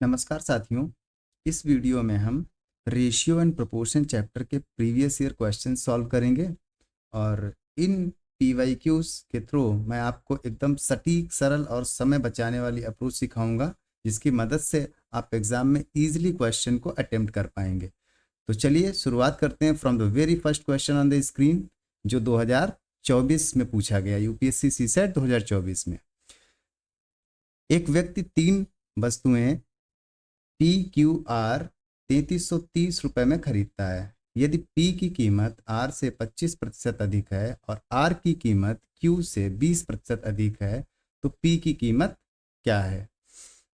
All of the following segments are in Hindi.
नमस्कार साथियों। इस वीडियो में हम रेशियो एंड प्रोपोर्शन चैप्टर के प्रीवियस ईयर क्वेश्चन सॉल्व करेंगे और इन पीवाईक्यूज के थ्रू मैं आपको एकदम सटीक, सरल और समय बचाने वाली अप्रोच सिखाऊंगा, जिसकी मदद से आप एग्जाम में इजीली क्वेश्चन को अटेम्प्ट कर पाएंगे। तो चलिए शुरुआत करते हैं from the very first question on the screen, जो 2024 में पूछा गया, यूपीएससी सीसेट 2024 में। एक व्यक्ति 3 वस्तुएं पी क्यू आर 3330 रुपये में खरीदता है। यदि पी की कीमत आर से 25% अधिक है और आर की कीमत क्यू से 20% अधिक है, तो पी की कीमत क्या है?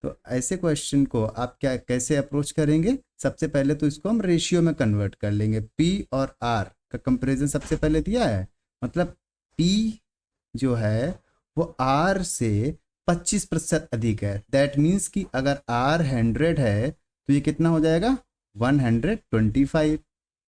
तो ऐसे क्वेश्चन को आप कैसे अप्रोच करेंगे? सबसे पहले तो इसको हम रेशियो में कन्वर्ट कर लेंगे। पी और आर का कंपैरिजन सबसे पहले दिया है, मतलब पी जो है वो आर से 25% अधिक है। दैट मीन्स कि अगर आर 100 है तो ये कितना हो जाएगा? 125।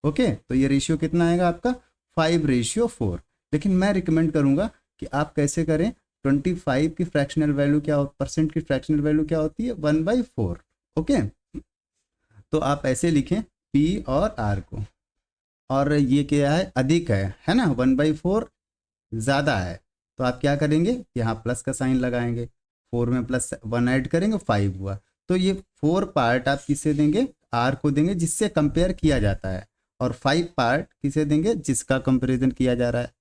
ओके, तो ये रेशियो कितना आएगा आपका? 5:4। लेकिन मैं रिकमेंड करूंगा कि आप कैसे करें, 25 की फ्रैक्शनल वैल्यू क्या, परसेंट की फ्रैक्शनल वैल्यू क्या होती है? 1/4। ओके, तो आप ऐसे लिखें पी और आर को, और ये क्या है? अधिक है ना? 1/4 ज़्यादा है, तो आप क्या करेंगे? यहाँ प्लस का साइन लगाएंगे, 4 में +1 ऐड करेंगे, 5 हुआ। तो ये 4 पार्ट आप किसे देंगे? आर को देंगे, जिससे कंपेयर किया जाता है, और 5 पार्ट किसे देंगे? जिसका कंपेरिजन किया जा रहा है।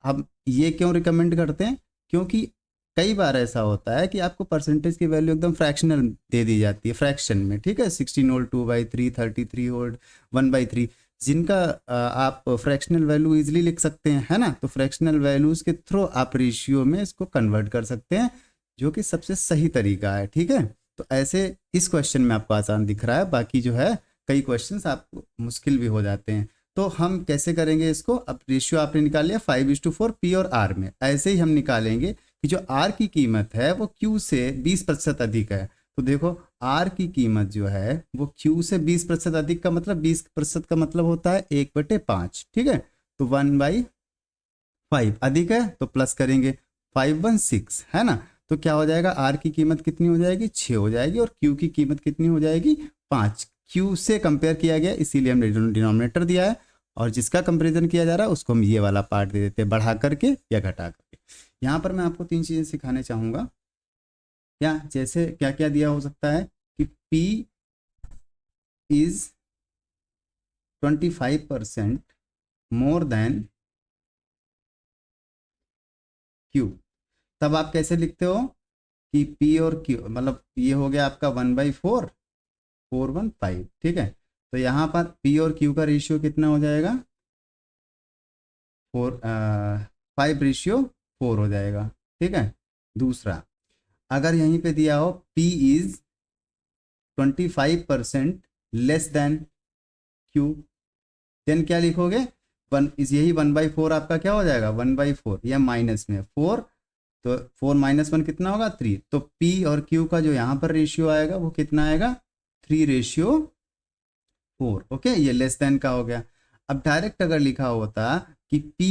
अब ये क्यों रिकमेंड करते हैं? क्योंकि कई बार ऐसा होता है कि आपको परसेंटेज की वैल्यू एकदम फ्रैक्शनल दे दी जाती है, फ्रैक्शन में, ठीक है? 16 होल्ड 2/3, 33 होल्ड 1/3, जिनका आप फ्रैक्शनल वैल्यू इजीली लिख सकते हैं, है ना? तो फ्रैक्शनल वैल्यूज के थ्रू आप रेशियो में इसको कन्वर्ट कर सकते हैं, जो कि सबसे सही तरीका है, ठीक है? तो ऐसे इस क्वेश्चन में आपको आसान दिख रहा है, बाकी जो है कई क्वेश्चंस आपको मुश्किल भी हो जाते हैं। तो हम कैसे करेंगे इसको? अब रेशियो आपने निकाल लिया 5:4 पी और आर में। ऐसे ही हम निकालेंगे कि जो आर की कीमत है वो क्यू से 20% अधिक है। तो देखो, आर की कीमत जो है वो क्यू से 20% अधिक का मतलब 20% का मतलब होता है 1/5, ठीक है? तो 1/5 अधिक है तो प्लस करेंगे, 516 है ना? तो क्या हो जाएगा? आर की कीमत कितनी हो जाएगी? 6 हो जाएगी, और क्यू की कीमत कितनी हो जाएगी? 5। क्यू से कंपेयर किया गया, इसीलिए हमने डिनोमिनेटर दिया है, और जिसका कंपेरिजन किया जा रहा है उसको हम ये वाला पार्ट दे देते हैं, बढ़ा करके या घटा करके। यहाँ पर मैं आपको 3 चीज़ें सिखाने चाहूँगा। क्या, जैसे क्या क्या दिया हो सकता है कि P is 25% more than Q। तब आप कैसे लिखते हो कि P और Q, मतलब ये हो गया आपका 1/4, 415, ठीक है? तो यहाँ पर P और Q का रेशियो कितना हो जाएगा? 5:4 हो जाएगा, ठीक है? दूसरा, अगर यहीं पे दिया हो P is 25% less than Q, then क्या लिखोगे? यही 1/4 आपका क्या हो जाएगा? 1/4, या माइनस में 4, तो 4 - 1 कितना होगा? 3। तो P और Q का जो यहाँ पर रेशियो आएगा वो कितना आएगा? 3:4। ओके, ये लेस देन का हो गया। अब डायरेक्ट अगर लिखा होता कि P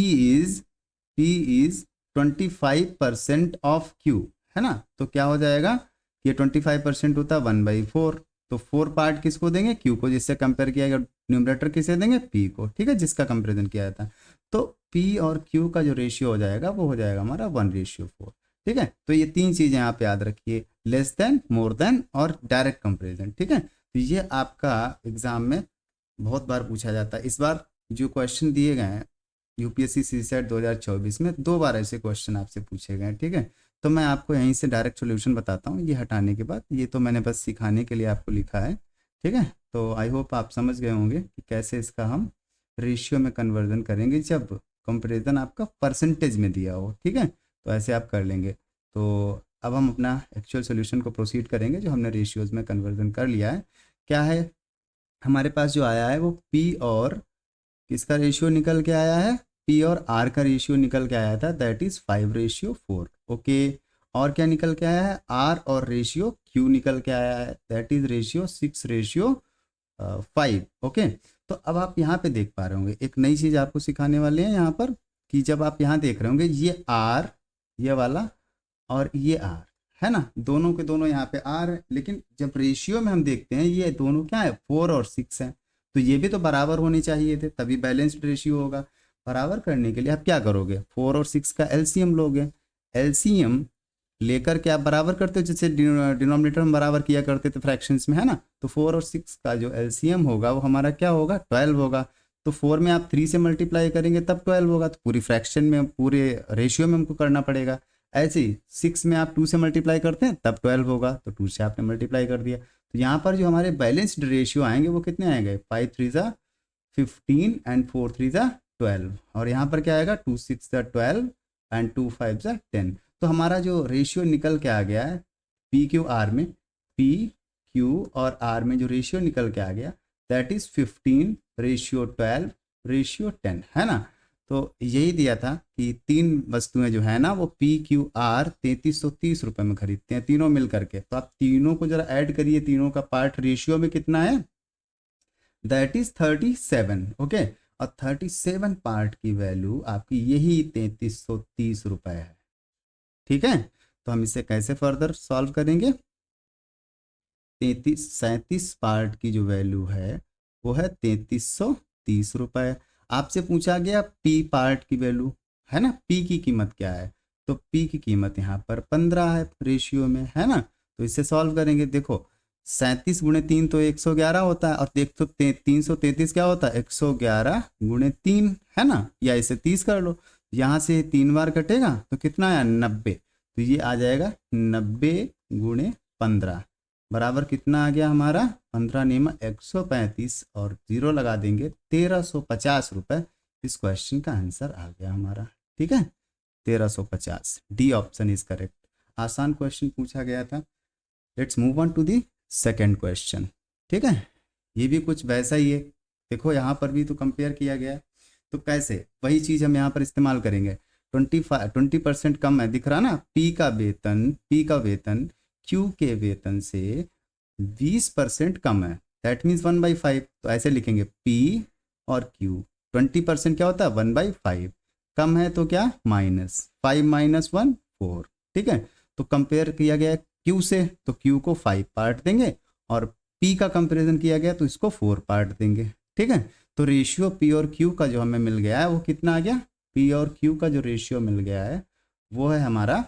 इज 25% ऑफ Q, है ना? तो क्या हो जाएगा? ये 25% होता है 1/4, तो 4 पार्ट किसको देंगे? Q को, जिससे कंपेयर किया गया। न्यूमरेटर किसे देंगे? P को, ठीक है, जिसका कंपेरिजन किया जाता है। तो P और Q का जो रेशियो हो जाएगा वो हो जाएगा हमारा 1:4, ठीक है? तो ये 3 चीज़ें आप याद रखिए, लेस देन, मोर देन और डायरेक्ट कंपेरिजन, ठीक है? तो ये आपका एग्जाम में बहुत बार पूछा जाता है। इस बार जो क्वेश्चन दिए गए हैं यूपीएससी सीसेट 2024 में, 2 बार ऐसे क्वेश्चन आपसे पूछे गए हैं, ठीक है? तो मैं आपको यहीं से डायरेक्ट सॉल्यूशन बताता हूँ, ये हटाने के बाद। ये तो मैंने बस सिखाने के लिए आपको लिखा है, ठीक है? तो आई होप आप समझ गए होंगे कि कैसे इसका हम रेशियो में कन्वर्जन करेंगे जब कंपेरिजन आपका परसेंटेज में दिया हो, ठीक है? तो ऐसे आप कर लेंगे। तो अब हम अपना एक्चुअल सोल्यूशन को प्रोसीड करेंगे, जो हमने रेशियोज़ में कन्वर्जन कर लिया है। क्या है हमारे पास जो आया है? वो P और किसका रेशियो निकल के आया है? P और R का रेशियो निकल के आया था, दैट इज 5:4। ओके, और क्या निकल के आया है? R और रेशियो Q निकल के आया है, दैट इज रेशियो 6:5। ओके, तो अब आप यहाँ पे देख पा रहे होंगे, एक नई चीज़ आपको सिखाने वाले हैं यहाँ पर, कि जब आप यहाँ देख रहे होंगे ये R, ये वाला, और ये R, है ना, दोनों के दोनों यहाँ पे आर है, लेकिन जब रेशियो में हम देखते हैं ये दोनों क्या है 4 और 6 है, तो ये भी तो बराबर होने चाहिए थे, तभी बैलेंस्ड रेशियो होगा। बराबर करने के लिए आप क्या करोगे, 4 और 6 का एलसीएम लोगे। एलसीएम लेकर के आप बराबर करते हो, जैसे डिनोमिनेटर में बराबर किया करते थे फ्रैक्शंस में, है ना। तो 4 और 6 का जो एलसीएम होगा वो हमारा क्या होगा 12 होगा। तो 4 में आप 3 से मल्टीप्लाई करेंगे तब 12 होगा, तो पूरी फ्रैक्शन में पूरे रेशियो में हमको करना पड़ेगा। ऐसे ही 6 में आप 2 से मल्टीप्लाई करते हैं तब 12 होगा, तो 2 से आपने मल्टीप्लाई कर दिया। तो यहाँ पर जो हमारे बैलेंस्ड रेशियो आएंगे वो कितने आएंगे, 5 3 ज़ा 15 एंड 4 3 ज़ा 12, और यहाँ पर क्या आएगा 2 6 ज़ा 12 एंड 2 5 ज़ा 10। तो हमारा जो रेशियो निकल के आ गया है पी क्यू आर में, पी क्यू और आर में जो रेशियो निकल के आ गया दैट इज 15 रेशियो 12 रेशियो 10, है ना। तो यही दिया था कि 3 वस्तुएं जो है ना वो पी क्यू आर 3330 रुपये में खरीदते हैं तीनों मिल करके। तो आप तीनों को जरा ऐड करिए, तीनों का पार्ट रेशियो में कितना है, दैट इज 37। ओके, और 37 पार्ट की वैल्यू आपकी यही 3330 रुपये है। ठीक है, तो हम इसे कैसे फर्दर सॉल्व करेंगे, 37 पार्ट की जो वैल्यू है वो है 3330 रुपये। आपसे पूछा गया पी पार्ट की वैल्यू, है ना, पी की कीमत क्या है, तो पी की कीमत यहाँ पर 15 है रेशियो में, है ना। तो इसे सॉल्व करेंगे, देखो 37 गुणे 3 तो 111 होता है, और देख तो 333 क्या होता है 111 गुणे 3, है ना, या इसे 30 कर लो, यहाँ से 3 बार कटेगा तो कितना आया 90, तो ये आ जाएगा 90 गुणे 15 बराबर कितना आ गया हमारा 15 नियम 135, और जीरो लगा देंगे 1350 रुपये। इस क्वेश्चन का आंसर आ गया हमारा। ठीक है, 1350, डी ऑप्शन इज करेक्ट। आसान क्वेश्चन पूछा गया था। Let's move on to the second question. ठीक है, ये भी कुछ वैसा ही है, देखो यहाँ पर भी तो कंपेयर किया गया है, तो कैसे वही चीज़ हम यहाँ पर इस्तेमाल करेंगे। 20% कम है, दिख रहा ना, पी का वेतन क्यू के वेतन से 20% कम है, दैट मीन्स 1/5। तो ऐसे लिखेंगे पी और क्यू, 20% क्या होता है 1/5, कम है तो क्या -5 - 1 4। ठीक है, तो कंपेयर किया गया क्यू से, तो क्यू को 5 पार्ट देंगे, और पी का कंपेरिजन किया गया तो इसको 4 पार्ट देंगे। ठीक है, तो रेशियो पी और क्यू का जो हमें मिल गया है वो कितना आ गया, पी और क्यू का जो रेशियो मिल गया है वो है हमारा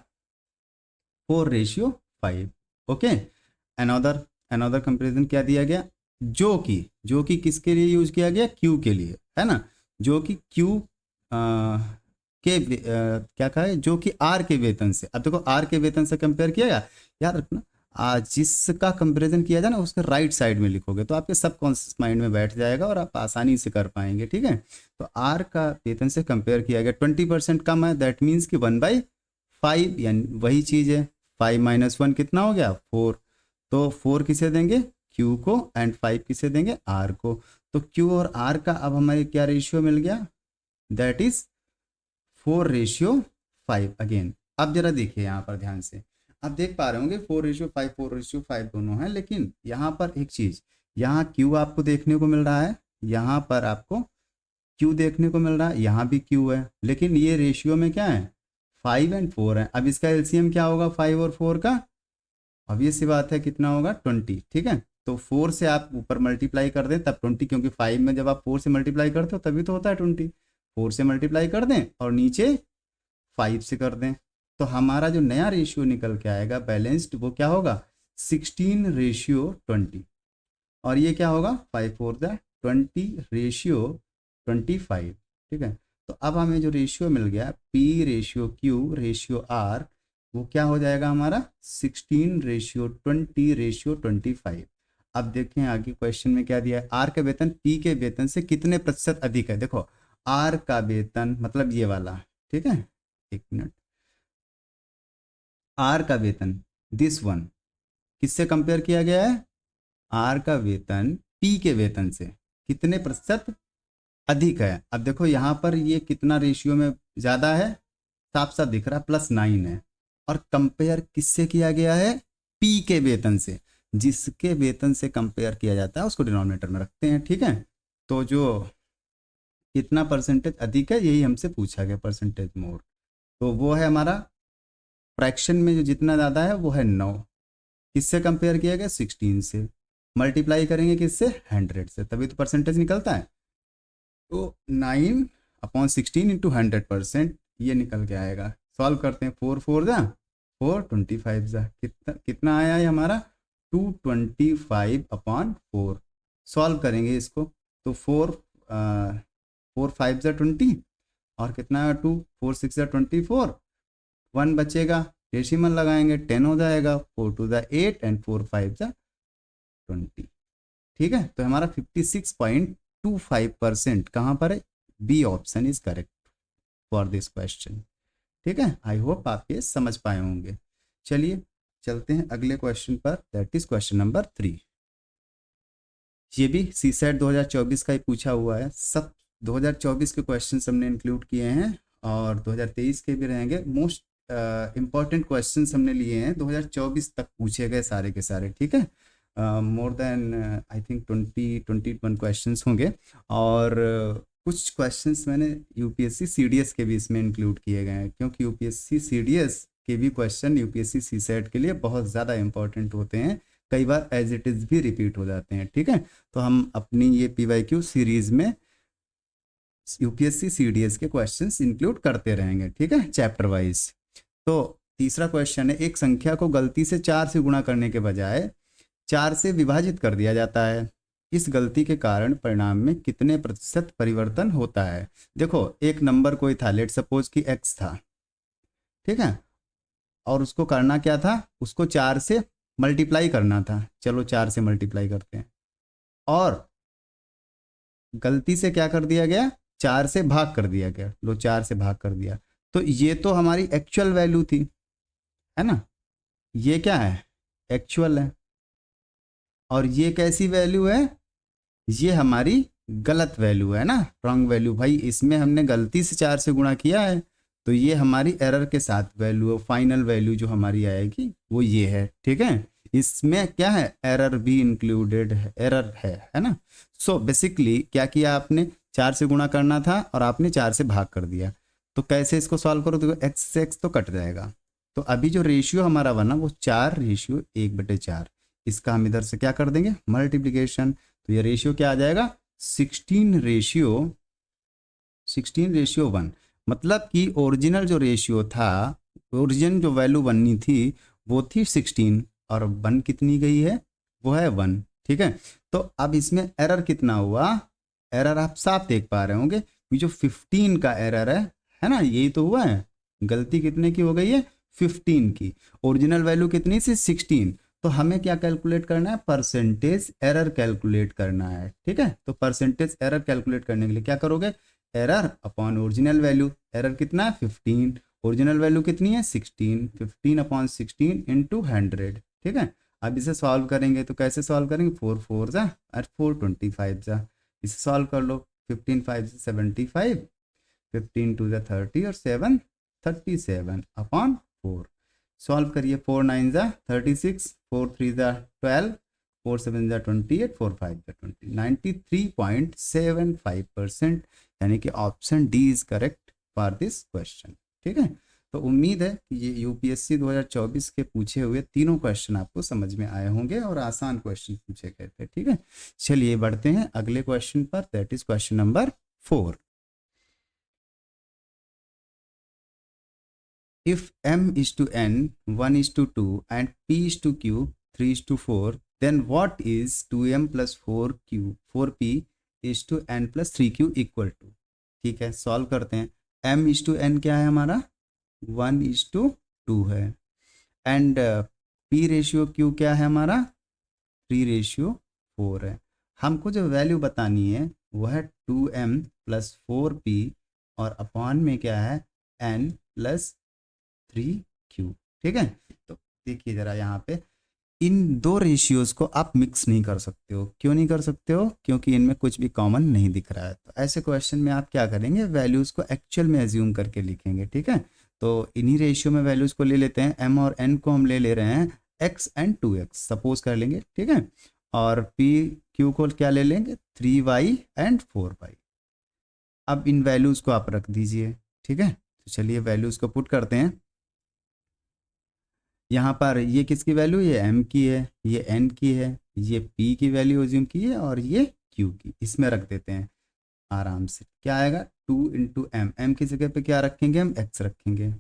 4:5। ओके, अनदर कंपेरिजन क्या दिया गया, जो कि किसके लिए यूज किया गया, क्यू के लिए, है ना, जो कि क्यू क्या कहा है, जो कि आर के वेतन से। अब देखो आर के वेतन से कंपेयर किया गया, याद रखना जिसका कंपैरिजन किया जाए ना उसके राइट साइड में लिखोगे तो आपके सबकॉन्शियस माइंड में बैठ जाएगा और आप आसानी से कर पाएंगे। ठीक है, तो आर का वेतन से कंपेयर किया गया, 20% कम है, दैट मीन्स कि 1/5, यानी वही चीज़ है, 5 - 1 कितना हो गया 4, तो 4 किसे देंगे क्यू को एंड 5 किसे देंगे आर को। तो क्यू और आर का अब हमारे क्या रेशियो मिल गया, दैट इज 4:5 अगेन। अब जरा देखिए यहाँ पर ध्यान से, आप देख पा रहे होंगे 4:5 दोनों हैं, लेकिन यहाँ पर एक चीज़, यहाँ क्यू आपको देखने को मिल रहा है, यहाँ पर आपको क्यू देखने को मिल रहा है, यहाँ भी क्यू है, लेकिन ये रेशियो में क्या है 5 और 4 है। अब इसका एलसीएम क्या होगा 5 और 4 का, अब ये सी बात है कितना होगा 20। ठीक है, तो 4 से आप ऊपर मल्टीप्लाई कर दें तब 20, क्योंकि 5 में जब आप 4 से मल्टीप्लाई करते हो तभी तो होता है 20। 4 से मल्टीप्लाई कर दें और नीचे 5 से कर दें, तो हमारा जो नया रेशियो निकल के आएगा बैलेंस्ड वो क्या होगा 16:20, और ये क्या होगा 5 4 20:25। ठीक है, तो अब हमें जो रेशियो मिल गया P ratio Q ratio R वो क्या हो जाएगा हमारा 16:20:25। अब देखें आगे क्वेश्चन में क्या दिया है, आर का वेतन पी के वेतन से कितने प्रतिशत अधिक है। देखो आर का वेतन मतलब ये वाला, ठीक है, एक मिनट, आर का वेतन दिस वन किससे कंपेयर किया गया है, आर का वेतन पी के वेतन से कितने प्रतिशत अधिक है। अब देखो यहाँ पर ये कितना रेशियो में ज़्यादा है, साफ साफ दिख रहा है +9 है, और कंपेयर किससे किया गया है पी के वेतन से, जिसके वेतन से कंपेयर किया जाता है उसको डिनोमिनेटर में रखते हैं। ठीक है, तो जो कितना परसेंटेज अधिक है यही हमसे पूछा गया, परसेंटेज मोर, तो वो है हमारा फ्रैक्शन में जो जितना ज़्यादा है वो है 9। किससे कंपेयर किया गया? 16 से। मल्टीप्लाई करेंगे किससे? 100 से, तभी तो परसेंटेज निकलता है। तो 9/16 इंटू 100% ये निकल के आएगा। सॉल्व करते हैं। 4 4 25 कितना कितना आया है हमारा? 225/4। सॉल्व करेंगे इसको तो 4 5 20 और कितना है 2 4 6 24, 1 बचेगा, डेसिमल लगाएंगे 10 हो जाएगा, 4 2 8 एंड 4 5 20। ठीक है, तो हमारा 56.25% कहाँ पर है? B option is correct for this question. ठीक है, आई होप आप ये समझ पाए होंगे। चलिए चलते हैं अगले क्वेश्चन पर, दैट इज क्वेश्चन नंबर 3। ये भी सीसेट 2024 का ही पूछा हुआ है। सब 2024 के क्वेश्चन हमने इंक्लूड किए हैं और 2023 के भी रहेंगे। मोस्ट इम्पॉर्टेंट क्वेश्चन हमने लिए हैं 2024 तक पूछे गए सारे के सारे। ठीक है, more than I think 21 questions होंगे और कुछ क्वेश्चंस मैंने यूपीएससी सीडीएस के भी इसमें इंक्लूड किए गए हैं, क्योंकि यूपीएससी सीडीएस के भी क्वेश्चन यूपीएससी सीसेट के लिए बहुत ज़्यादा इंपॉर्टेंट होते हैं, कई बार एज इट इज़ भी रिपीट हो जाते हैं। ठीक है, तो हम अपनी ये पीवाईक्यू सीरीज में यूपीएससी सीडीएस के क्वेश्चंस इंक्लूड करते रहेंगे। ठीक है, चैप्टर वाइज। तो तीसरा क्वेश्चन है, एक संख्या को गलती से 4 से गुणा करने के बजाय 4 से विभाजित कर दिया जाता है। इस गलती के कारण परिणाम में कितने प्रतिशत परिवर्तन होता है? देखो, एक नंबर कोई था, लेट सपोज कि x था। ठीक है, और उसको करना क्या था? उसको 4 से मल्टीप्लाई करना था। चलो 4 से मल्टीप्लाई करते हैं, और गलती से क्या कर दिया गया? 4 से भाग कर दिया गया। लो 4 से भाग कर दिया, तो ये तो हमारी एक्चुअल वैल्यू थी, है ना? ये क्या है? एक्चुअल है। और ये कैसी वैल्यू है? ये हमारी गलत वैल्यू है ना, रॉन्ग वैल्यू। भाई इसमें हमने गलती से 4 से गुणा किया है, तो ये हमारी एरर के साथ वैल्यू है। फाइनल वैल्यू जो हमारी आएगी वो ये है। ठीक है, इसमें क्या है? एरर भी इंक्लूडेड है, एरर है ना। सो बेसिकली क्या किया आपने? 4 से गुणा करना था और आपने 4 से भाग कर दिया। तो कैसे इसको सॉल्व करो? तो एक्स से एक्स तो कट जाएगा। तो अभी जो रेशियो हमारा बना वो 4:1/4। इसका हम इधर से क्या कर देंगे? मल्टीप्लीकेशन। तो ये रेशियो क्या आ जाएगा? 16:1। मतलब कि ओरिजिनल जो रेशियो था, ओरिजिनल जो वैल्यू बननी थी वो थी 16, और 1 कितनी गई है? वो है 1। ठीक है, तो अब इसमें एरर कितना हुआ? एरर आप साफ देख पा रहे होंगे, ये जो 15 का एरर है ना, यही तो हुआ है। गलती कितने की हो गई है? 15 की। ओरिजिनल वैल्यू कितनी थी? 16। तो हमें क्या कैलकुलेट करना है? परसेंटेज एरर कैलकुलेट करना है। ठीक है, तो परसेंटेज एरर कैलकुलेट करने के लिए क्या करोगे? Error upon original value. Error कितना है? 15। ओरिजिनल वैल्यू कितनी है? 16। 15/16 इंटू 100। ठीक है, अब इसे सॉल्व करेंगे तो कैसे सॉल्व करेंगे? 4 4 जा और 4 25 जा। इसे सॉल्व कर लो। 15 5 75, 15 2 30 और 7 37/4। सॉल्व करिए। 4 9 36, 4 3 12, 4 7 28, 4 5 20। 93.75%, यानी कि option D is correct for this question. ठीक है, तो उम्मीद है कि ये यूपीएससी 2024 के पूछे हुए तीनों क्वेश्चन आपको समझ में आए होंगे और आसान क्वेश्चन पूछे गए थे। ठीक है, चलिए बढ़ते हैं अगले क्वेश्चन पर, that is question number 4। If m is to n 1 is to 2 and p is to q 3 is to 4, then what is 2m plus 4p is to n plus 3q equal to? ठीक है, सॉल्व करते हैं। m is to n क्या है हमारा? 1 is to 2 है। एंड p रेशियो q क्या है हमारा? 3:4 है। हमको जो वैल्यू बतानी है वो है 2m plus 4p और अपॉन में क्या है? n plus 3q। ठीक है, तो देखिए जरा यहाँ पे इन दो रेशियोज को आप मिक्स नहीं कर सकते हो। क्यों नहीं कर सकते हो? क्योंकि इनमें कुछ भी कॉमन नहीं दिख रहा है। तो ऐसे क्वेश्चन में आप क्या करेंगे? वैल्यूज को एक्चुअल में एज्यूम करके लिखेंगे। ठीक है, तो इन्हीं रेशियो में वैल्यूज को ले लेते हैं। m और n को हम ले रहे हैं x एंड 2x सपोज कर लेंगे। ठीक है, और p q को क्या ले लेंगे? 3y and 4y। अब इन वैल्यूज को आप रख दीजिए। ठीक है, तो चलिए वैल्यूज को पुट करते हैं। यहाँ पर ये किसकी वैल्यू, ये m की है, ये n की है, ये p की वैल्यू एज्यूम की है और ये q की, इसमें रख देते हैं आराम से। क्या आएगा 2 इंटू एम, एम की जगह पे क्या रखेंगे हम, x रखेंगे,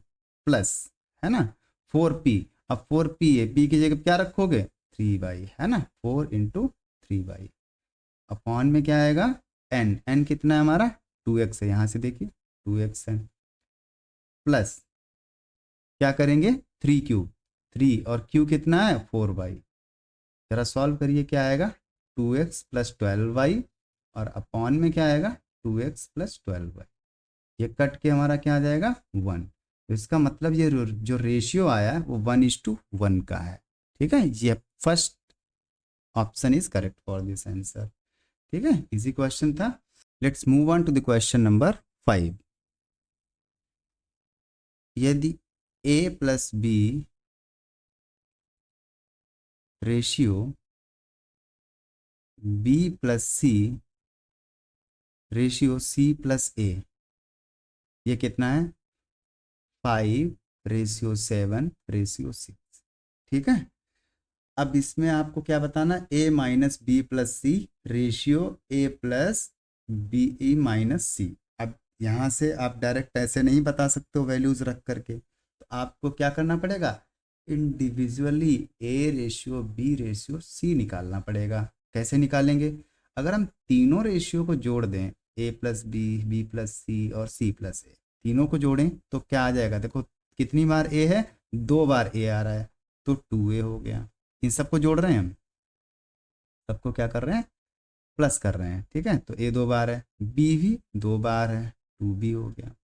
प्लस है ना 4p। अब 4p है, p की जगह पे क्या रखोगे 3y, है ना 4 इंटू 3y अपॉन में क्या आएगा n, n कितना है हमारा 2x है, यहाँ से देखिए 2x है, प्लस क्या करेंगे 3 क्यूब, 3 और q कितना है 4y। जरा सॉल्व करिए, क्या आएगा 2x प्लस 12y और अपॉन में क्या आएगा 2x प्लस 12y। ये कट के हमारा क्या आ जाएगा 1। तो इसका मतलब ये जो रेशियो आया है वो 1:1 का है। ठीक है, ये first option is correct for this answer. ठीक है, इजी क्वेश्चन था। Let's move on to the question number 5। यदि a plus B ratio b plus C ratio c plus a, ये कितना है 5:7:6। ठीक है, अब इसमें आपको क्या बताना, a minus b plus C ratio a plus b minus c. अब यहाँ से आप डायरेक्ट ऐसे नहीं बता सकते हो वैल्यूज रख करके, तो आपको क्या करना पड़ेगा, individually a ratio b ratio c निकालना पड़ेगा। कैसे निकालेंगे, अगर हम तीनों रेशियो को जोड़ दें a plus b, b plus c और c प्लस ए, तीनों को जोड़ें तो क्या आ जाएगा, देखो कितनी बार a है, 2 बार a आ रहा है तो 2a हो गया। इन सबको जोड़ रहे हैं हम, सबको क्या कर रहे हैं प्लस कर रहे हैं। ठीक है, तो a 2 बार है, b भी 2 बार है 2b हो गया,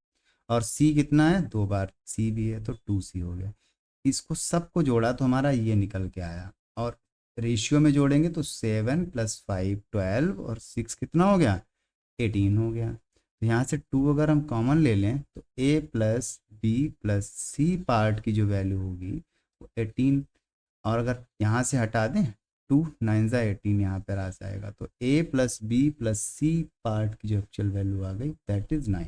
और c कितना है 2 बार, c भी है तो 2c हो गया। इसको सबको जोड़ा तो हमारा ये निकल के आया, और रेशियो में जोड़ेंगे तो 7 + 5 12 और 6 कितना हो गया 18 हो गया। तो यहाँ से 2 अगर हम कॉमन ले लें तो a plus B plus C part की जो वैल्यू होगी वो 18, और अगर यहाँ से हटा दें 2 9 ज़ा 18 यहाँ पर आ जाएगा, तो a plus B plus C part की जो एक्चुअल वैल्यू आ गई दैट इज़ 9।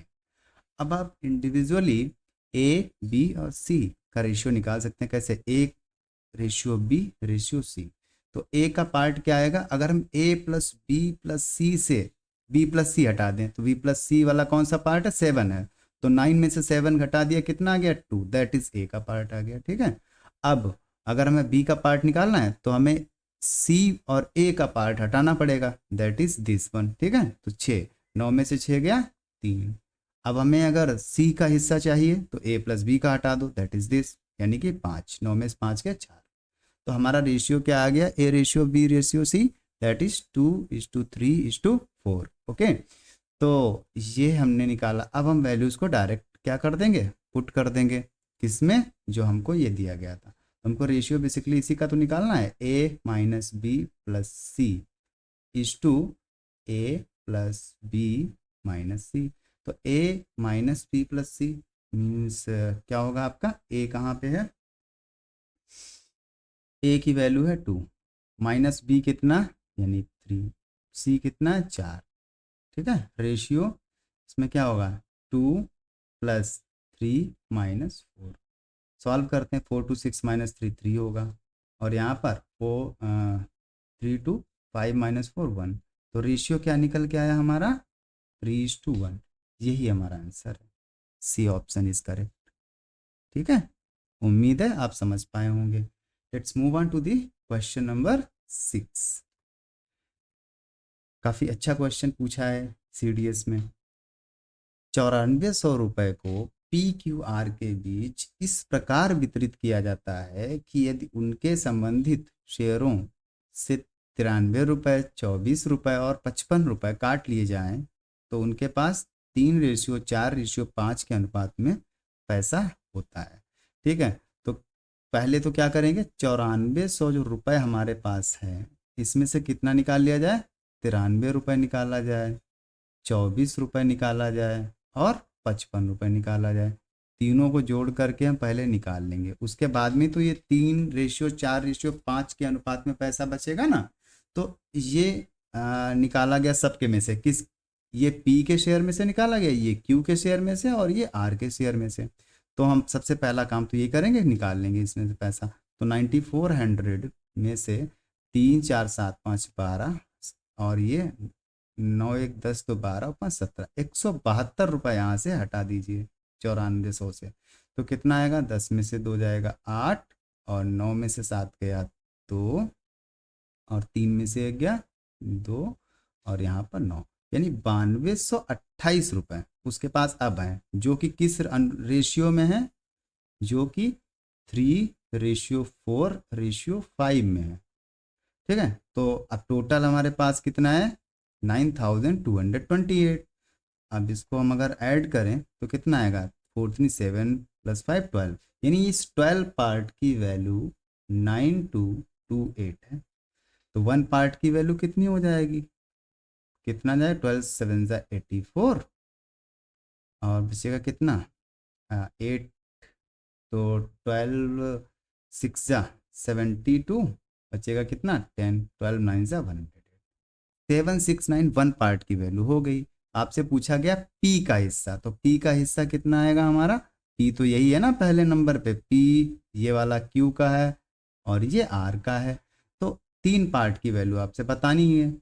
अब आप इंडिविजुअली a b और c का रेशियो निकाल सकते हैं। कैसे, a ratio b ratio c, तो a का पार्ट क्या आएगा, अगर हम a प्लस बी प्लस सी से b प्लस सी हटा दें तो b प्लस सी वाला कौन सा पार्ट है 7 है, तो 9 में से 7 घटा दिया कितना आ गया 2, दैट इज a का पार्ट आ गया। ठीक है, अब अगर हमें b का पार्ट निकालना है तो हमें c और a का पार्ट हटाना पड़ेगा, दैट इज दिस वन। ठीक है, तो 6, 9 में से 6 गया 3। अब हमें अगर c का हिस्सा चाहिए तो a प्लस बी का हटा दो, दैट इज दिस, यानी कि 5, 9 में से 5 गया 4। तो हमारा रेशियो क्या आ गया, a ratio b ratio c that is 2:3:4। Okay, तो ये हमने निकाला। अब हम वैल्यूज़ को डायरेक्ट क्या कर देंगे, पुट कर देंगे किसमें, जो हमको ये दिया गया था। हमको रेशियो बेसिकली इसी का तो निकालना है, a minus b plus c is to a plus b minus c. तो a minus b plus c means क्या होगा आपका, a कहाँ पे है, a की वैल्यू है 2, माइनस बी कितना यानी 3, c कितना है 4। ठीक है, रेशियो इसमें क्या होगा 2 + 3 - 4। सॉल्व करते हैं, 4 × 6 - 3 3 होगा, और यहाँ पर 3 × 5 - 4 1। तो रेशियो क्या निकल के आया हमारा 3:1। यही हमारा आंसर है, सी ऑप्शन इज करेक्ट। ठीक है, उम्मीद है आप समझ पाए होंगे। Let's move on to the question number 6। काफ़ी अच्छा क्वेश्चन पूछा है CDS में। 9400 रुपये को PQR के बीच इस प्रकार वितरित किया जाता है कि यदि उनके संबंधित शेयरों से 93 रुपये, 24 रुपये और 55 रुपये काट लिए जाएं तो उनके पास 3:4:5 के अनुपात में पैसा होता है। ठीक है, तो पहले तो क्या करेंगे, 9400 जो रुपये हमारे पास है इसमें से कितना निकाल लिया जाए, 93 रुपये निकाला जाए, 24 रुपये निकाला जाए और 55 रुपये निकाला जाए। तीनों को जोड़ करके हम पहले निकाल लेंगे, उसके बाद में तो ये 3:4:5 के अनुपात में पैसा बचेगा ना, तो ये निकाला गया सबके में से, किस, ये P के शेयर में से निकाला गया, ये Q के शेयर में से और ये R के शेयर में से। तो हम सबसे पहला काम तो ये करेंगे, निकाल लेंगे इसमें से पैसा। तो 9400 में से 3 4 7 5 12 और ये 9 1 10 तो 12 और 5 17, 172 रुपये यहाँ से हटा दीजिए 9400 से। तो कितना आएगा, 10 में से 2 जाएगा 8 और 9 में से 7 गया 2 और 3 में से 1 गया 2 और यहाँ पर 9, यानी 9228 रुपये उसके पास अब है, जो कि किस रेशियो में है, जो कि 3:4:5 में है। ठीक है, तो अब टोटल हमारे पास कितना है 9228। अब इसको हम अगर ऐड करें तो कितना आएगा 437 + 5 12, यानी इस 12 पार्ट की वैल्यू 9228 है। तो 1 पार्ट की वैल्यू कितनी हो जाएगी, कितना जाए 12 7 84 और बचेगा कितना 8, तो 12 6 72 बचेगा कितना 10, 12 9 100, 769 1 पार्ट की वैल्यू हो गई। आपसे पूछा गया पी का हिस्सा, तो पी का हिस्सा कितना आएगा हमारा, पी तो यही है ना पहले नंबर पे, पी ये वाला क्यू का है और ये आर का है। तो 3 पार्ट की वैल्यू आपसे बतानी है,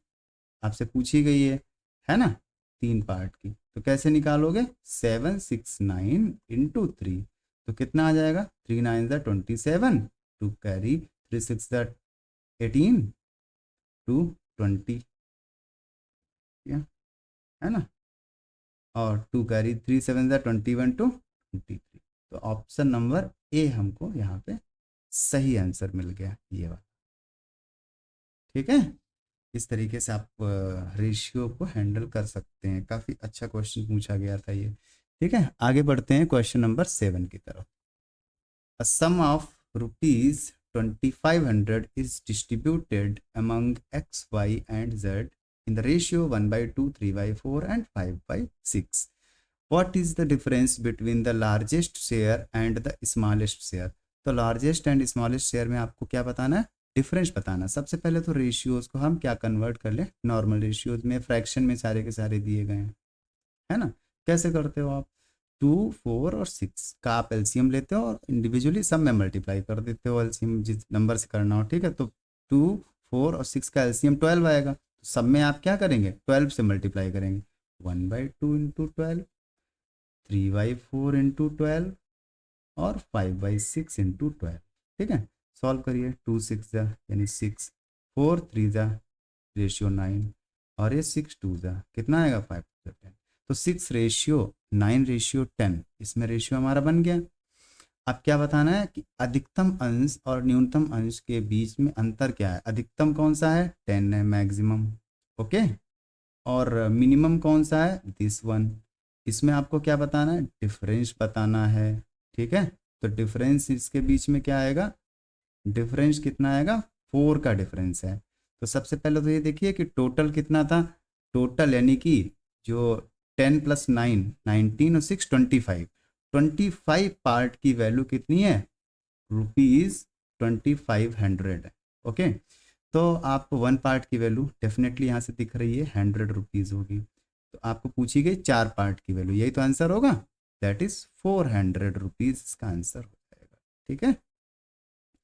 आपसे पूछी गई है ना 3 पार्ट की, तो कैसे निकालोगे 769 × 3, तो कितना आ जाएगा 3 9 27, 2 कैरी 3 6 18, 2 20 है ना, और 2 कैरी 3 7 21 2 23। तो ऑप्शन नंबर ए हमको यहाँ पे सही आंसर मिल गया ये वाला। ठीक है, इस तरीके से आप रेशियो को हैंडल कर सकते हैं, काफ़ी अच्छा क्वेश्चन पूछा गया था ये। ठीक है, आगे बढ़ते हैं क्वेश्चन नंबर 7 की तरफ। अ सम of ₹2500 is distributed among x, y and z in the ratio 1/2, 3/4 and 5/6. What is the difference between the largest share and the smallest share? तो लार्जेस्ट एंड स्मॉलेस्ट शेयर में आपको क्या बताना है, डिफरेंस बताना। सबसे पहले तो रेशियोज को हम क्या कन्वर्ट कर ले, नॉर्मल रेशियोज में, फ्रैक्शन में सारे के सारे दिए गए हैं, है ना। कैसे करते हो आप, 2 4 और 6 का आप एलसीएम लेते हो और इंडिविजुअली सब में मल्टीप्लाई कर देते हो, एलसीएम जिस नंबर से करना हो। ठीक है, तो 2 4 और 6 का एलसीएम 12 आएगा, तो सब में आप क्या करेंगे 12 से मल्टीप्लाई करेंगे, 1/2 × 12, 3/4 × 12 और 5/6 × 12। ठीक है, सॉल्व करिए, 2 6 यानी 6, 4 3 रेशियो 9 और ये 6 2 कितना आएगा 5 10। तो 6:9:10 इसमें रेशियो हमारा बन गया। अब क्या बताना है कि अधिकतम अंश और न्यूनतम अंश के बीच में अंतर क्या है, अधिकतम कौन सा है 10 है मैक्सिमम, ओके, और मिनिमम कौन सा है दिस वन। इसमें आपको क्या बताना है, डिफरेंस बताना है। ठीक है, तो डिफरेंस इसके बीच में क्या आएगा, डिफरेंस कितना आएगा 4 का डिफरेंस है। तो सबसे पहले तो ये देखिए कि टोटल कितना था, टोटल यानी कि जो 10 + 9 19 और 6 25 पार्ट की वैल्यू कितनी है ₹2500 है। ओके, तो आप 1 पार्ट की वैल्यू डेफिनेटली यहाँ से दिख रही है 100 रुपीज़ होगी। तो आपको पूछी गई 4 पार्ट की वैल्यू, यही तो आंसर होगा, दैट इज 400 रुपीज़ इसका आंसर हो जाएगा। ठीक है,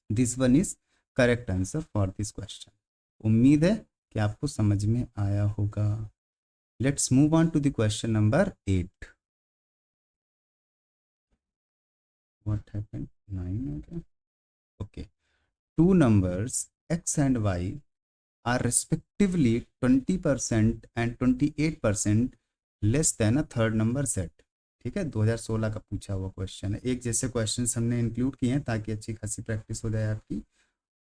this one is correct answer for this question. उम्मीद है कि आपको समझ में आया होगा। Let's move on to the question number 8। What happened, 9 हो गया, okay. Two numbers x and y are respectively 20% and 28% less than a third number z। ठीक है, 2016 का पूछा हुआ क्वेश्चन है। एक जैसे क्वेश्चन हमने इंक्लूड किए हैं ताकि अच्छी खासी प्रैक्टिस हो जाए आपकी,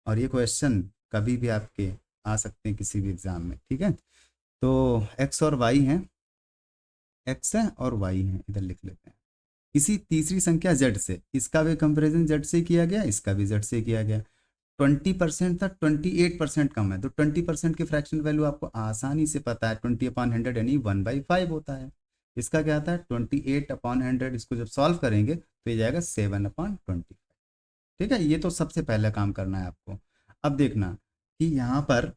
और ये क्वेश्चन कभी भी आपके आ सकते हैं किसी भी एग्जाम में। ठीक है, तो x और y हैं, x है और y है, इधर लिख लेते हैं। किसी तीसरी संख्या z से, इसका भी कंपेरिजन z से किया गया, इसका भी z से किया गया। 20% था, 28% कम है, तो 20% की फ्रैक्शन वैल्यू आपको आसानी से पता है 20/100 यानी 1/5 होता है। इसका क्या आता है 28/100, इसको जब सॉल्व करेंगे तो ये जाएगा 7/25। ठीक है, ये तो सबसे पहले काम करना है आपको। अब देखना कि यहाँ पर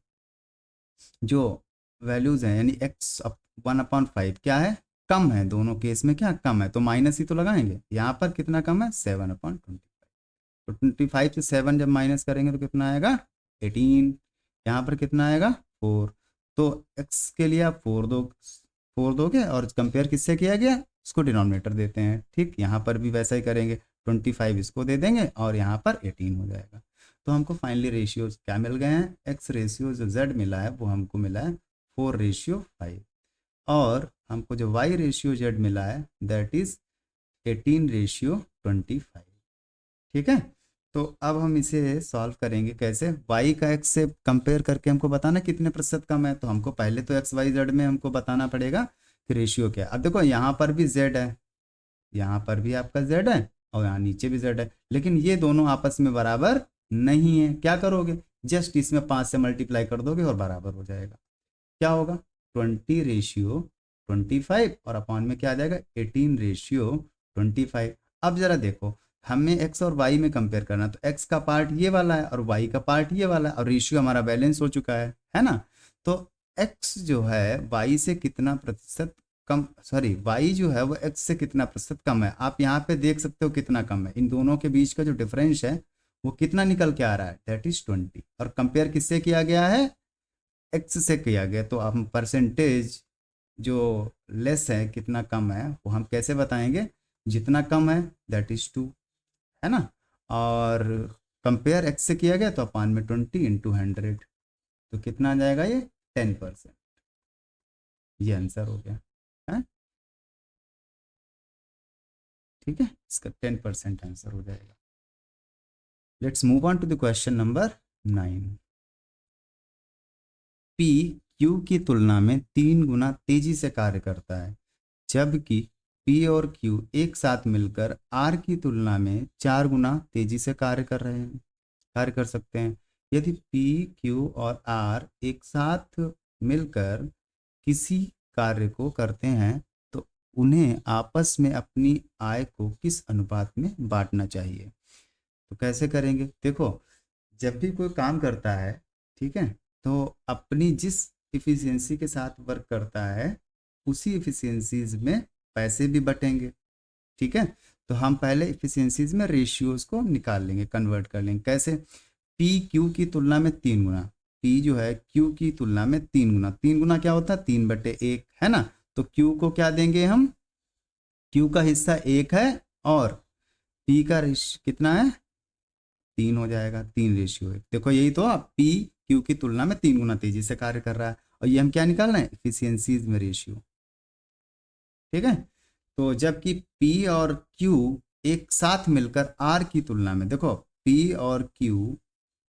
जो वैल्यूज हैं यानी x 1/5 क्या है, कम है, दोनों केस में क्या कम है, तो माइनस ही तो लगाएंगे। यहाँ पर कितना कम है 7/25। तो 25 से 7 जब माइनस करेंगे तो कितना आएगा 18। यहाँ पर कितना आएगा 4। तो x के लिए आप 4 दोगे और कंपेयर किससे किया गया, इसको डिनोमिनेटर देते हैं। ठीक, यहाँ पर भी वैसा ही करेंगे, 25 इसको दे देंगे और यहाँ पर 18 हो जाएगा। तो हमको फाइनली रेशियोज क्या मिल गए हैं, x रेशियो जो z मिला है वो हमको मिला है 4:5 और हमको जो y रेशियो z मिला है दैट इज 18:25। ठीक है, तो अब हम इसे सॉल्व करेंगे कैसे, y का x से कंपेयर करके हमको बताना कितने प्रतिशत कम है। तो हमको पहले तो x y z में हमको बताना पड़ेगा कि रेशियो क्या है। अब देखो यहाँ पर भी z है, यहाँ पर भी आपका z है और यहाँ नीचे भी z है, लेकिन ये दोनों आपस में बराबर नहीं है। क्या करोगे, जस्ट इसमें 5 से मल्टीप्लाई कर दोगे और बराबर हो जाएगा। क्या होगा 20:25 और अपॉन में क्या आ जाएगा 18:25। अब जरा देखो, हमें x और y में कंपेयर करना, तो x का पार्ट ये वाला है और y का पार्ट ये वाला है और रेशियो हमारा बैलेंस हो चुका है ना। तो x जो है y से कितना प्रतिशत कम, सॉरी y जो है वो x से कितना प्रतिशत कम है। आप यहाँ पे देख सकते हो कितना कम है, इन दोनों के बीच का जो डिफरेंस है वो कितना निकल के आ रहा है, दैट इज 20। और कंपेयर किससे किया गया है, x से किया गया। तो हम परसेंटेज जो लेस है, कितना कम है, वो हम कैसे बताएंगे, जितना कम है दैट इज 2, है ना। और कंपेयर x से किया गया तो अपान में 20/100, तो कितना आ जाएगा ये 10%। ये आंसर हो गया है, ठीक है, इसका 10% आंसर हो जाएगा। Let's move on to the question number 9। P Q की तुलना में 3 गुना तेजी से कार्य करता है, जबकि P और Q एक साथ मिलकर R की तुलना में 4 गुना तेजी से कार्य कर सकते हैं। यदि P, Q और R एक साथ मिलकर किसी कार्य को करते हैं तो उन्हें आपस में अपनी आय को किस अनुपात में बांटना चाहिए। तो कैसे करेंगे, देखो जब भी कोई काम करता है, ठीक है, तो अपनी जिस इफिशियंसी के साथ वर्क करता है उसी इफिशियंसीज में पैसे भी बटेंगे। ठीक है, तो हम पहले इफिशियंसीज में रेशियोज को निकाल लेंगे, कन्वर्ट कर लेंगे। कैसे, पी क्यू की तुलना में 3 गुना, पी जो है क्यू की तुलना में 3 गुना, 3 गुना क्या होता है 3/1, है ना। तो क्यू को क्या देंगे हम, क्यू का हिस्सा 1 है और पी का कितना है 3 हो जाएगा, 3:1। देखो यही तो, आप पी क्यू की तुलना में 3 गुना तेजी से कार्य कर रहा है और ये हम क्या निकाल रहे हैं, इफिशियंसीज में रेशियो। ठीक है, तो जबकि P और Q एक साथ मिलकर R की तुलना में, देखो P और Q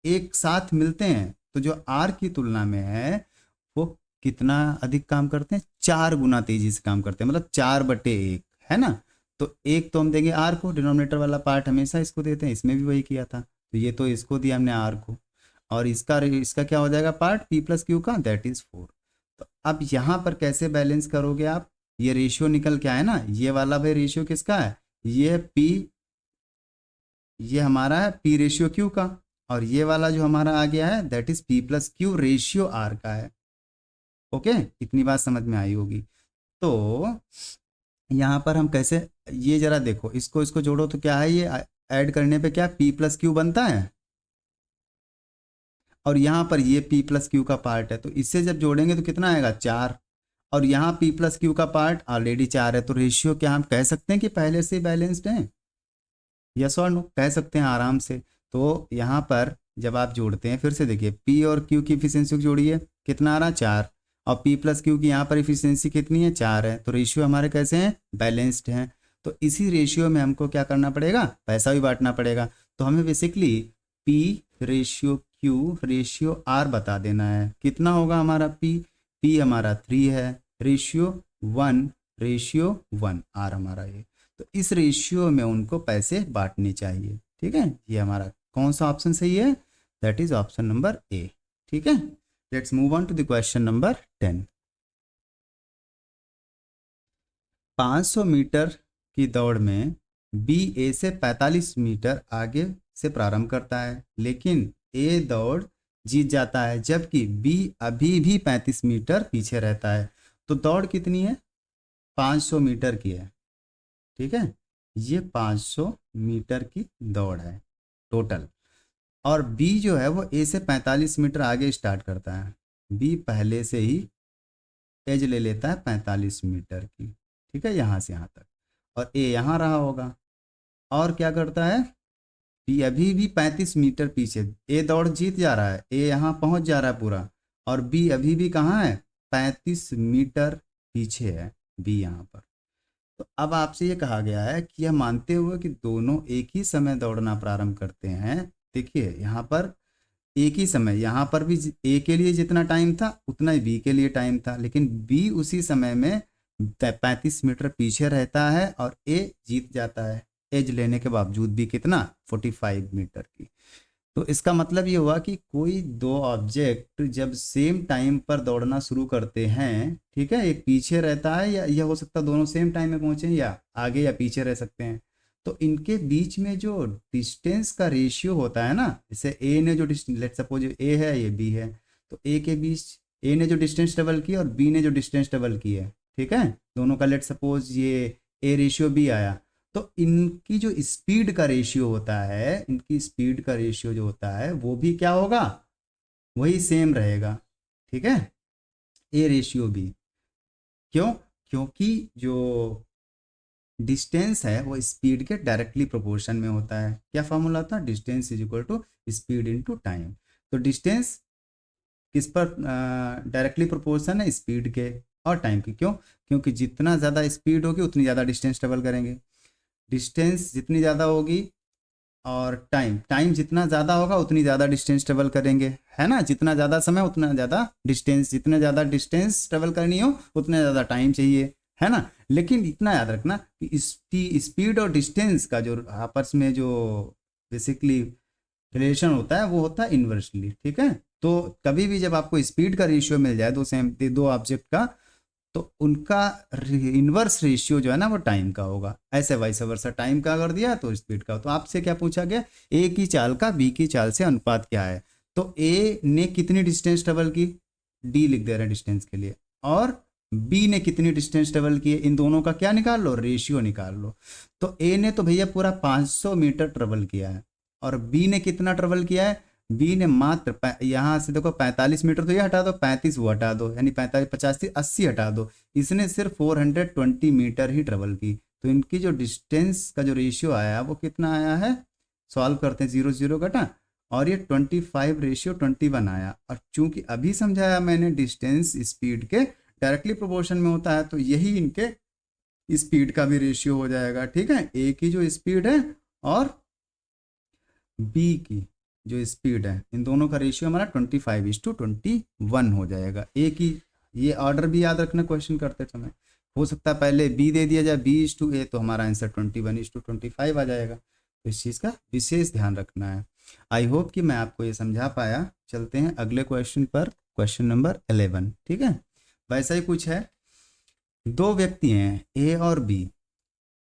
एक साथ मिलते हैं तो जो R की तुलना में है वो कितना अधिक काम करते हैं, 4 गुना तेजी से काम करते हैं, मतलब 4/1, है ना। तो एक तो हम देंगे R को, डिनोमिनेटर वाला पार्ट हमेशा इसको देते हैं, इसमें भी वही किया था। तो ये तो इसको दिया हमने R को, और इसका क्या हो जाएगा पार्ट P+Q का, दैट इज 4। तो अब यहाँ पर कैसे बैलेंस करोगे आप, ये रेशियो निकल के आए ना, ये वाला भाई रेशियो किसका है, ये P, ये हमारा है P/Q का, और ये वाला जो हमारा आ गया है दैट इज P+Q/R का है। ओके, इतनी बात समझ में आई होगी। तो यहाँ पर हम कैसे, ये जरा देखो, इसको इसको जोड़ो तो क्या है, ये ऐड करने पे क्या P+Q बनता है, और यहाँ पर ये P+Q का पार्ट है, तो इससे जब जोड़ेंगे तो कितना आएगा 4, और यहाँ P+Q का पार्ट ऑलरेडी 4 है। तो रेशियो क्या हम कह सकते हैं कि पहले से बैलेंस्ड है, यस और नो, कह सकते हैं आराम से। तो यहाँ पर जब आप जोड़ते हैं, फिर से देखिए P और Q की इफिशियंसी जोड़िए, कितना आ रहा 4, और P+Q की यहाँ पर इफिशियंसी कितनी है 4 है, तो रेशियो हमारे कैसे हैं, बैलेंस्ड हैं। तो इसी रेशियो में हमको क्या करना पड़ेगा, पैसा भी बांटना पड़ेगा। तो हमें बेसिकली P/Q/R बता देना है, कितना होगा हमारा P हमारा 3 है, रेशियो 1:1 R हमारा ये। तो इस रेशियो में उनको पैसे बांटने चाहिए। ठीक है, ये हमारा कौन सा ऑप्शन सही है, that is option number A. ठीक है, let's move on to the question number 10। 500 metre की दौड़ में बी ए से 45 मीटर आगे से प्रारंभ करता है, लेकिन ए दौड़ जीत जाता है, जबकि बी अभी भी 35 मीटर पीछे रहता है। तो दौड़ कितनी है, 500 मीटर की है। ठीक है, ये 500 मीटर की दौड़ है टोटल। और बी जो है वो ए से 45 मीटर आगे स्टार्ट करता है। बी पहले से ही एज ले लेता है 45 मीटर की, ठीक है, यहाँ से यहाँ तक, और ए यहाँ रहा होगा। और क्या करता है, बी अभी भी 35 मीटर पीछे, ए दौड़ जीत जा रहा है, ए यहाँ पहुँच जा रहा है पूरा, और बी अभी भी कहाँ है, 35 मीटर पीछे है बी यहाँ पर। तो अब आपसे ये कहा गया है कि यह मानते हुए कि दोनों एक ही समय दौड़ना प्रारंभ करते हैं। देखिए यहाँ पर एक ही समय, यहाँ पर भी ए के लिए जितना टाइम था उतना ही बी के लिए टाइम था, लेकिन बी उसी समय में 35 मीटर पीछे रहता है और ए जीत जाता है एज लेने के बावजूद भी, कितना, 45 मीटर की। तो इसका मतलब ये हुआ कि कोई दो ऑब्जेक्ट जब सेम टाइम पर दौड़ना शुरू करते हैं, ठीक है, एक पीछे रहता है या यह हो सकता है दोनों सेम टाइम में पहुंचे, या आगे या पीछे रह सकते हैं, तो इनके बीच में जो डिस्टेंस का रेशियो होता है ना, जैसे ए ने जो लेट्स सपोज ए है ये बी है, तो ए के बीच ए ने जो डिस्टेंस डबल की और बी ने जो डिस्टेंस डबल की है, ठीक है, दोनों का लेट्स सपोज ये ए रेशियो बी आया, तो इनकी जो स्पीड का रेशियो होता है, इनकी स्पीड का रेशियो जो होता है वो भी क्या होगा, वही सेम रहेगा, ठीक है, ए रेशियो बी। क्यों, क्योंकि जो डिस्टेंस है वो स्पीड के डायरेक्टली प्रोपोर्शन में होता है। क्या फॉर्मूला था, distance is equal to speed into time. तो डिस्टेंस किस पर डायरेक्टली प्रोपोर्शन है, स्पीड के और टाइम की। क्यों, क्योंकि जितना ज़्यादा स्पीड होगी उतनी ज़्यादा डिस्टेंस ट्रेवल करेंगे, डिस्टेंस जितनी ज़्यादा होगी और टाइम जितना ज़्यादा होगा उतनी ज़्यादा डिस्टेंस ट्रेवल करेंगे, है ना, जितना ज़्यादा समय उतना ज़्यादा डिस्टेंस, जितने ज़्यादा डिस्टेंस ट्रेवल करनी हो उतने ज़्यादा टाइम चाहिए, है ना। लेकिन इतना याद रखना कि स्पीड और डिस्टेंस का जो आपस में जो बेसिकली रिलेशन होता है वो होता है इन्वर्सली, ठीक है। तो कभी भी जब आपको स्पीड का रेशियो मिल जाए दो ऑब्जेक्ट का, तो उनका इन्वर्स रेशियो जो है ना वो टाइम का होगा। ऐसे वाइस वर्सा टाइम का अगर दिया तो स्पीड का। तो आपसे क्या पूछा गया, ए की चाल का बी की चाल से अनुपात क्या है। तो ए ने कितनी डिस्टेंस ट्रेवल की, डी लिख दे रहे हैं डिस्टेंस के लिए, और बी ने कितनी डिस्टेंस ट्रेवल की है, इन दोनों का क्या निकाल लो, रेशियो निकाल लो। तो ए ने तो भैया पूरा 500 मीटर ट्रेवल किया है, और बी ने कितना ट्रेवल किया है, बी ने मात्र यहाँ से देखो 45 मीटर तो ये हटा दो, 35 वो हटा दो, यानी 45 50 80 हटा दो, इसने सिर्फ 420 मीटर ही ट्रेवल की। तो इनकी जो डिस्टेंस का जो रेशियो आया वो कितना आया है, सॉल्व करते हैं, 0 0 घटा, और ये 25 रेशियो 21 आया। और चूंकि अभी समझाया मैंने डिस्टेंस स्पीड के डायरेक्टली प्रोपोर्शन में होता है, तो यही इनके स्पीड का भी रेशियो हो जाएगा, ठीक है। ए की जो स्पीड है और बी की जो स्पीड है, इन दोनों का रेशियो हमारा 25:21 हो जाएगा। ए की ये ऑर्डर भी याद रखना क्वेश्चन करते समय, हो सकता है पहले बी दे दिया जाए B:A, तो हमारा आंसर 21:25 आ जाएगा। तो इस चीज़ का विशेष ध्यान रखना है। आई होप कि मैं आपको ये समझा पाया। चलते हैं अगले क्वेश्चन पर, क्वेश्चन नंबर 11, ठीक है। वैसा ही कुछ है, दो व्यक्ति हैं ए और बी,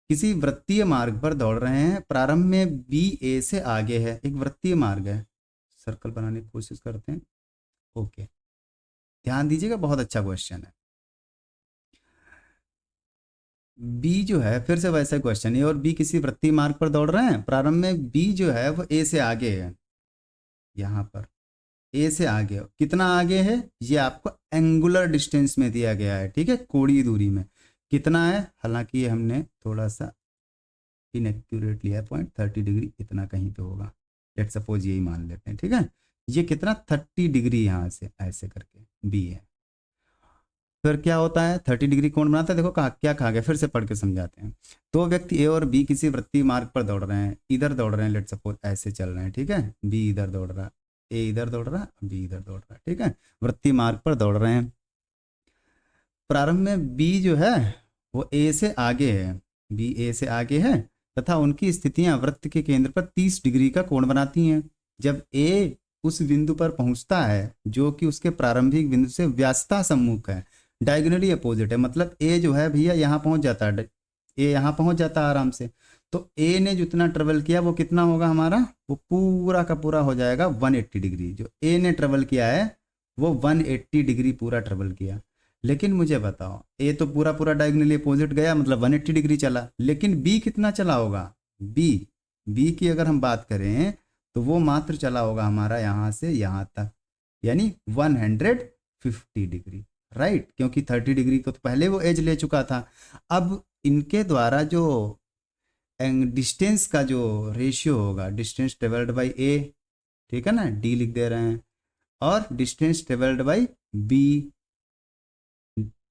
किसी वृत्तीय मार्ग पर दौड़ रहे हैं। प्रारंभ में बी ए से आगे है, एक वृत्तीय मार्ग है, सर्कल बनाने की कोशिश करते हैं, ओके, ध्यान दीजिएगा, बहुत अच्छा क्वेश्चन है। बी जो है, फिर से वैसा क्वेश्चन, ए और बी किसी वृत्तीय मार्ग पर दौड़ रहे हैं। प्रारंभ में बी जो है वो ए से आगे है, यहाँ पर ए से आगे, कितना आगे है ये आपको एंगुलर डिस्टेंस में दिया गया है, ठीक है, कोणीय दूरी में कितना है, हालांकि ये हमने थोड़ा सा इनएक्यूरेट लिया है, 30 डिग्री इतना कहीं पे होगा, लेट सपोज यही मान लेते हैं, ठीक है। ये कितना 30 डिग्री यहाँ से ऐसे करके बी है। फिर क्या होता है, 30 डिग्री कोण बनाता है, देखो क्या कहा गया, फिर से पढ़ के समझाते हैं। दो व्यक्ति ए और बी किसी वृत्तीय मार्ग पर दौड़ रहे हैं, इधर दौड़ रहे हैं, लेट सपोज ऐसे चल रहे हैं, ठीक है, बी इधर दौड़ रहा है, ए इधर दौड़ रहा है, बी इधर दौड़ रहा है, ठीक है, वृत्तीय मार्ग पर दौड़ रहे हैं। प्रारंभ में बी जो है वो ए से आगे है, बी ए से आगे है, तथा उनकी स्थितियां वृत्त के केंद्र पर 30 डिग्री का कोण बनाती हैं। जब ए उस बिंदु पर पहुंचता है जो कि उसके प्रारंभिक बिंदु से व्यस्तता सम्मुख है, डायगोनली अपोजिट है, मतलब ए जो है भैया यहाँ पहुंच जाता है, ए यहाँ पहुंच जाता है आराम से, तो ए ने जितना ट्रेवल किया वो कितना होगा हमारा, वो पूरा का पूरा हो जाएगा 180 डिग्री। जो ए ने ट्रेवल किया है वो 180 डिग्री पूरा ट्रेवल किया। लेकिन मुझे बताओ, ए तो पूरा पूरा डायगोनली अपोजिट गया, मतलब 180 डिग्री चला, लेकिन बी कितना चला होगा, बी की अगर हम बात करें तो वो मात्र चला होगा हमारा यहाँ से यहाँ तक, यानी 150 डिग्री, राइट, क्योंकि 30 डिग्री को तो पहले वो एज ले चुका था। अब इनके द्वारा जो डिस्टेंस का जो रेशियो होगा, डिस्टेंस ट्रेवल्ड बाई ए, ठीक है ना, डी लिख दे रहे हैं, और डिस्टेंस ट्रेवल्ड बाई बी,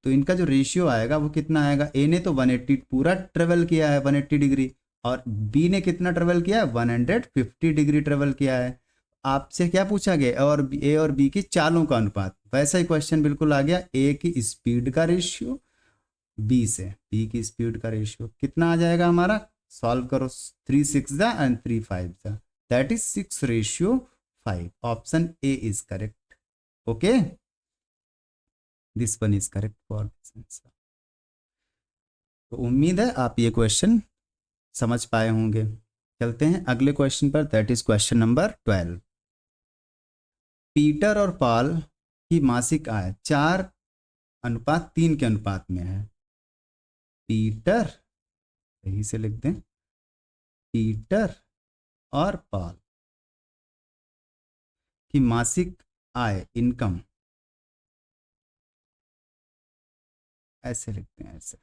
तो इनका जो रेशियो आएगा वो कितना आएगा, ए ने तो 180 पूरा ट्रेवल किया है 180 डिग्री, और बी ने कितना ट्रेवल किया है 150 डिग्री ट्रेवल किया है। आपसे क्या पूछा गया, और ए और बी की चालों का अनुपात, वैसा ही क्वेश्चन बिल्कुल आ गया, ए की स्पीड का रेशियो बी से बी की स्पीड का रेशियो कितना आ जाएगा हमारा, सॉल्व करो, 3 6 जा एंड 3 5 जा, that is 6:5, option A is correct. Okay, this one is correct for this answer. तो उम्मीद है आप ये क्वेश्चन समझ पाए होंगे। चलते हैं अगले क्वेश्चन पर, that is question number 12। Peter और पॉल की मासिक आय 4:3 के अनुपात में है। पीटर, यही से लिख दें, पीटर और पॉल की मासिक आय, इनकम, ऐसे लिखते हैं, ऐसे,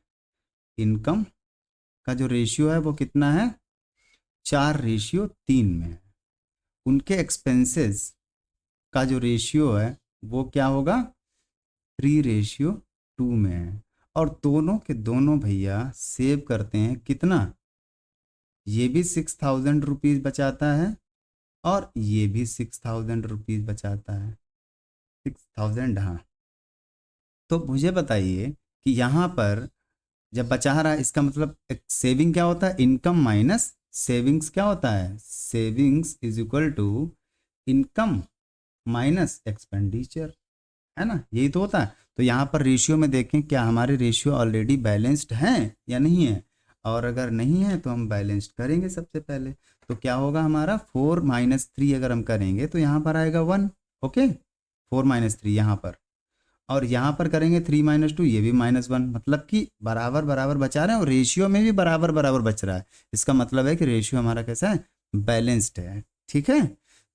इनकम का जो रेशियो है वो कितना है, 4:3 में है। उनके एक्सपेंसेस का जो रेशियो है वो क्या होगा, 3:2 में है। और दोनों के दोनों भैया सेव करते हैं कितना, ये भी 6,000 रुपीज़ बचाता है और ये भी 6,000 रुपीज़ बचाता है, 6,000, हाँ। तो मुझे बताइए कि यहाँ पर जब बचा रहा है, इसका मतलब एक सेविंग क्या होता है, इनकम माइनस सेविंग्स क्या होता है, savings is equal to income minus expenditure, है ना, यही तो होता है। तो यहाँ पर रेशियो में देखें क्या हमारे रेशियो ऑलरेडी बैलेंस्ड हैं या नहीं है, और अगर नहीं है तो हम बैलेंस्ड करेंगे सबसे पहले। तो क्या होगा हमारा, 4 - 3 अगर हम करेंगे तो यहाँ पर आएगा 1, ओके, 4 - 3 यहाँ पर, और यहाँ पर करेंगे 3 - 2, ये भी -1, मतलब कि बराबर बराबर बचा रहे हैं, और रेशियो में भी बराबर बराबर बच रहा है। इसका मतलब है कि रेशियो हमारा कैसा है, बैलेंस्ड है, ठीक है।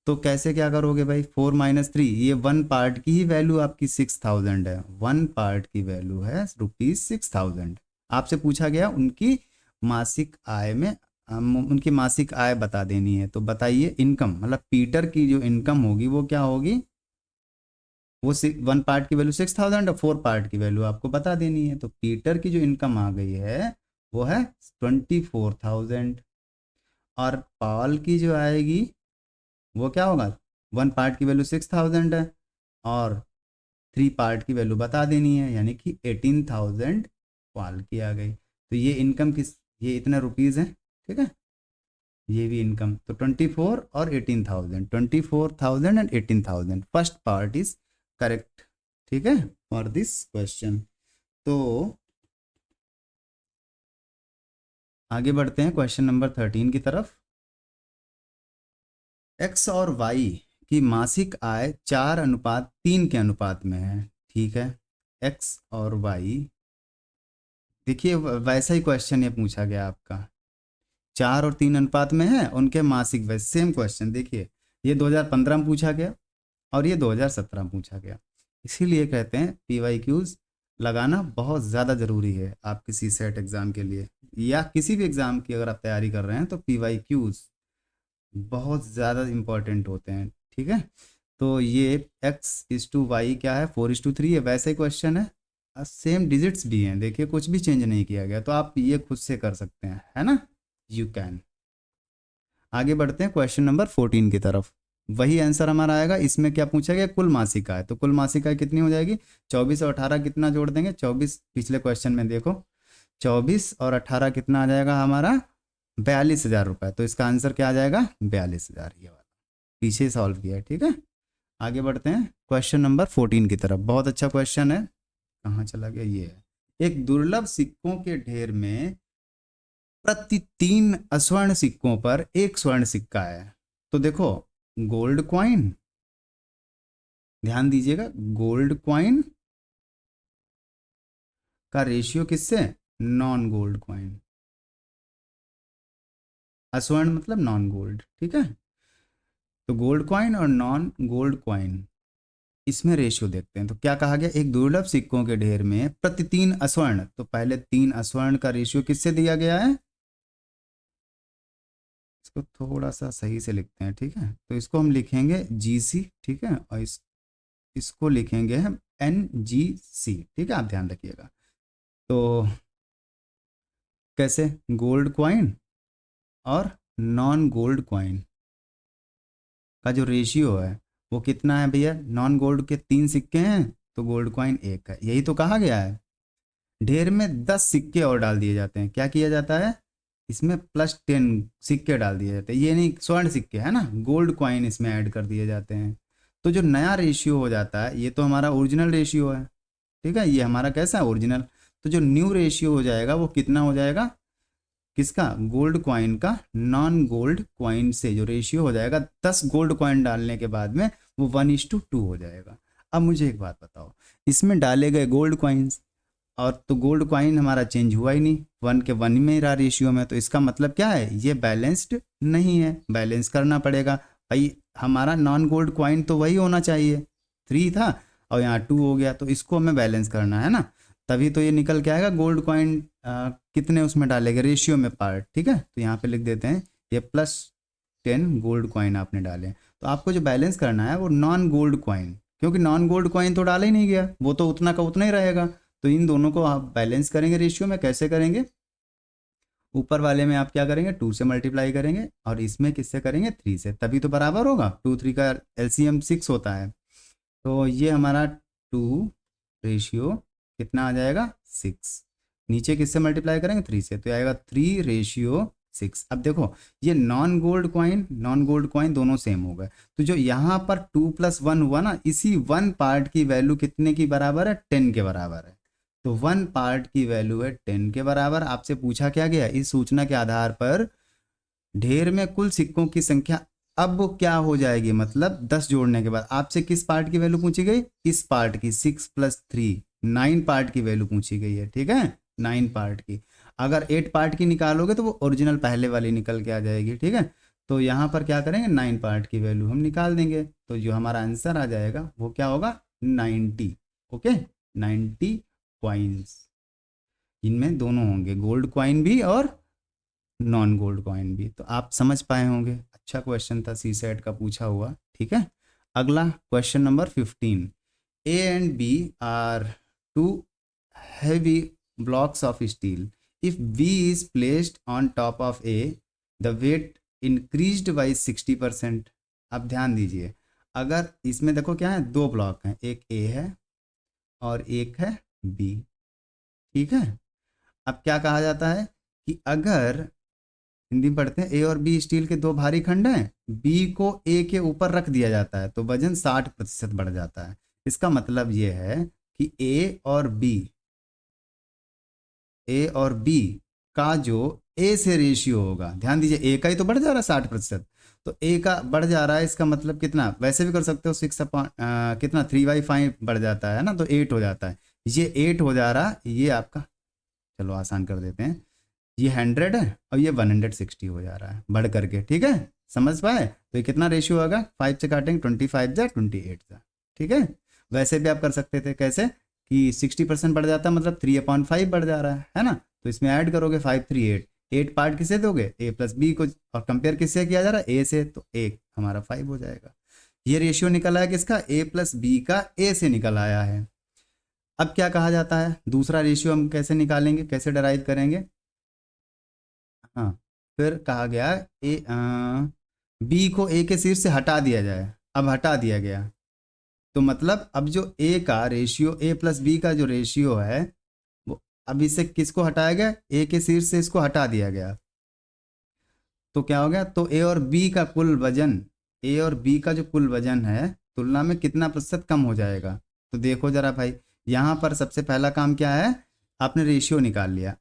तो कैसे क्या करोगे भाई, 4 - 3, ये 1 पार्ट की ही वैल्यू आपकी 6,000 है, 1 पार्ट की वैल्यू है ₹6,000। आपसे पूछा गया उनकी मासिक आय में, उनकी मासिक आय बता देनी है। तो बताइए, इनकम मतलब पीटर की जो इनकम होगी वो क्या होगी, वो 1 पार्ट की वैल्यू 6,000 और 4 पार्ट की वैल्यू आपको बता देनी है। तो पीटर की जो इनकम आ गई है वो है 24,000, और पॉल की जो आएगी वो क्या होगा, 1 पार्ट की वैल्यू 6,000 है और 3 पार्ट की वैल्यू बता देनी है, यानी कि 18,000 पॉल की आ गई। तो ये इनकम किस, ये इतने रुपीज़ हैं, ठीक है, ये भी इनकम। तो 24 और 18,000, 24,000 and 18,000, first part is correct, ठीक है, फॉर दिस क्वेश्चन। तो आगे बढ़ते हैं क्वेश्चन नंबर 13 की तरफ। एक्स और वाई की मासिक आय 4:3 के अनुपात में है, ठीक है, एक्स और वाई, देखिए वैसा ही क्वेश्चन ये पूछा गया आपका, 4 और 3 अनुपात में है उनके मासिक, वैसे सेम क्वेश्चन। देखिए ये 2015 में पूछा गया और ये 2017 में पूछा गया, इसीलिए कहते हैं PYQs लगाना बहुत ज़्यादा ज़रूरी है आप किसी सेट एग्ज़ाम के लिए, या किसी भी एग्ज़ाम की अगर आप तैयारी कर रहे हैं तो PYQs बहुत ज़्यादा इम्पोर्टेंट होते हैं, ठीक है। तो ये x/y क्या है, 4:3 है, वैसे ही क्वेश्चन है, सेम डिजिट्स भी हैं, देखिए कुछ भी चेंज नहीं किया गया, तो आप ये खुद से कर सकते हैं, है ना, यू कैन। आगे बढ़ते हैं क्वेश्चन नंबर 14 की तरफ। वही आंसर हमारा आएगा, इसमें क्या पूछा गया, कुल मासिक आय, तो कुल मासिक आय कितनी हो जाएगी, 24 और 18 कितना जोड़ देंगे, 24, पिछले क्वेश्चन में देखो 24 और 18 कितना आ जाएगा हमारा, 42,000 रुपये। तो इसका आंसर क्या आ जाएगा, 42,000, ये वाला पीछे सॉल्व किया है, ठीक है। आगे बढ़ते हैं क्वेश्चन नंबर 14 की तरफ, बहुत अच्छा क्वेश्चन है, कहाँ चला गया, ये है। एक दुर्लभ सिक्कों के ढेर में प्रति 3 स्वर्ण सिक्कों पर एक स्वर्ण सिक्का है। तो देखो, गोल्ड क्वाइन, ध्यान दीजिएगा, गोल्ड क्वाइन का रेशियो किससे, नॉन गोल्ड क्वाइन, अस्वर्ण मतलब नॉन गोल्ड, ठीक है। तो गोल्ड कॉइन और नॉन गोल्ड कॉइन, इसमें रेशियो देखते हैं। तो क्या कहा गया, एक दुर्लभ सिक्कों के ढेर में प्रति 3 अस्वर्ण, तो पहले 3 अस्वर्ण का रेशियो किससे दिया गया है, इसको थोड़ा सा सही से लिखते हैं, ठीक है। तो इसको हम लिखेंगे GC, ठीक है, और इसको लिखेंगे हम NGC, ठीक है, आप ध्यान रखिएगा। तो कैसे, गोल्ड कॉइन और नॉन गोल्ड कॉइन का जो रेशियो है वो कितना है भैया, नॉन गोल्ड के 3 सिक्के हैं तो गोल्ड कॉइन 1 है, यही तो कहा गया है। ढेर में 10 सिक्के और डाल दिए जाते हैं, क्या किया जाता है, इसमें +10 सिक्के डाल दिए जाते हैं, ये नहीं स्वर्ण सिक्के है ना, गोल्ड कॉइन इसमें ऐड कर दिए जाते हैं। तो जो नया रेशियो हो जाता है, ये तो हमारा ओरिजिनल रेशियो है, ठीक है, ये हमारा कैसा है, ओरिजिनल। तो जो न्यू रेशियो हो जाएगा वो कितना हो जाएगा, किसका, गोल्ड कॉइन का नॉन गोल्ड कॉइन से जो रेशियो हो जाएगा 10 गोल्ड कॉइन डालने के बाद में वो 1:2 हो जाएगा। अब मुझे एक बात बताओ, इसमें डाले गए गोल्ड कॉइन्स और तो गोल्ड कॉइन हमारा चेंज हुआ ही नहीं, 1 के 1 में ही रहा रेशियो में, तो इसका मतलब क्या है, ये बैलेंस्ड नहीं है, बैलेंस करना पड़ेगा भाई। हमारा नॉन गोल्ड कॉइन तो वही होना चाहिए, 3 था और यहाँ 2 हो गया, तो इसको हमें बैलेंस करना है ना, तभी तो ये निकल के आएगा गोल्ड कॉइन कितने उसमें डालेंगे रेशियो में पार्ट, ठीक है। तो यहाँ पे लिख देते हैं ये +10 गोल्ड कॉइन आपने डाले, तो आपको जो बैलेंस करना है वो नॉन गोल्ड कॉइन, क्योंकि नॉन गोल्ड कॉइन तो डाला ही नहीं गया, वो तो उतना का उतना ही रहेगा। तो इन दोनों को आप बैलेंस करेंगे रेशियो में, कैसे करेंगे, ऊपर वाले में आप क्या करेंगे, 2 से मल्टीप्लाई करेंगे और इसमें किससे करेंगे, 3 से, तभी तो बराबर होगा। 2 3 का LCM 6 होता है, तो ये हमारा 2 रेशियो कितना आ जाएगा, 6, नीचे किससे मल्टीप्लाई करेंगे, 3 से, तो आएगा 3:6। अब देखो ये नॉन गोल्ड कॉइन दोनों सेम हो गए, तो जो यहाँ पर 2 + 1 हुआ ना, इसी 1 पार्ट की वैल्यू कितने की बराबर है, 10 के बराबर है। तो 1 पार्ट की वैल्यू है 10 के बराबर। आपसे पूछा क्या गया, इस सूचना के आधार पर ढेर में कुल सिक्कों की संख्या अब क्या हो जाएगी, मतलब 10 जोड़ने के बाद आपसे किस पार्ट की वैल्यू पूछी गई, इस पार्ट की, 6 + 3 9 पार्ट की वैल्यू पूछी गई है, ठीक है, 9 पार्ट की। अगर 8 पार्ट की निकालोगे तो वो ओरिजिनल पहले वाली निकल के आ जाएगी, ठीक है। तो यहाँ पर क्या करेंगे, 9 पार्ट की वैल्यू हम निकाल देंगे, तो जो हमारा आंसर आ जाएगा वो क्या होगा, 90, ओके, 90 कॉइन्स, इनमें दोनों होंगे, गोल्ड कॉइन भी और नॉन गोल्ड कॉइन भी। तो आप समझ पाए होंगे, अच्छा क्वेश्चन था, CSET का पूछा हुआ, ठीक है। अगला question number 15, A and B are two heavy blocks of steel. If B is placed on top of A, the weight increased by 60%। अब ध्यान दीजिए, अगर इसमें देखो क्या है, 2 ब्लॉक हैं, एक A है और एक है B, ठीक है। अब क्या कहा जाता है कि अगर हिंदी में पढ़ते हैं, ए और बी स्टील के 2 भारी खंड हैं, बी को ए के ऊपर रख दिया जाता है तो वजन 60% बढ़ जाता है। इसका मतलब ये है कि ए और बी का जो ए से रेशियो होगा, ध्यान दीजिए, ए का ही तो बढ़ जा रहा है 60%, तो ए का बढ़ जा रहा है, इसका मतलब कितना, वैसे भी कर सकते हो 6 कितना 3/5 बढ़ जाता है ना, तो 8 हो जाता है, ये 8 हो जा रहा, ये आपका, चलो आसान कर देते हैं, ये 100 है और ये 160 हो जा रहा है बढ़ करके, ठीक है, समझ पाए। तो ये कितना रेशियो होगा, 5 से काटेंगे 25 जा 28 जा, ठीक है। वैसे भी आप कर सकते थे, कैसे कि 60% बढ़ जाता है, मतलब 3/5 बढ़ जा रहा है ना, तो इसमें ऐड करोगे 5 3 8, 8 पार्ट किसे दोगे, A + B को, और कंपेयर किससे किया जा रहा है, A से, तो 1 हमारा 5 हो जाएगा। ये रेशियो निकल आया किसका, A + B का A से निकल आया है। अब क्या कहा जाता है, दूसरा रेशियो हम कैसे निकालेंगे, कैसे डराइव करेंगे, हाँ, फिर कहा गया बी को ए के शीर्ष से हटा दिया जाए, अब हटा दिया गया, तो मतलब अब जो ए का रेशियो, A + B का जो रेशियो है वो, अब इससे किसको हटाया गया, ए के शीर्ष से इसको हटा दिया गया, तो क्या हो गया, तो ए और बी का जो कुल वजन है तुलना में कितना प्रतिशत कम हो जाएगा। तो देखो जरा भाई, यहाँ पर सबसे पहला काम क्या है, आपने रेशियो निकाल लिया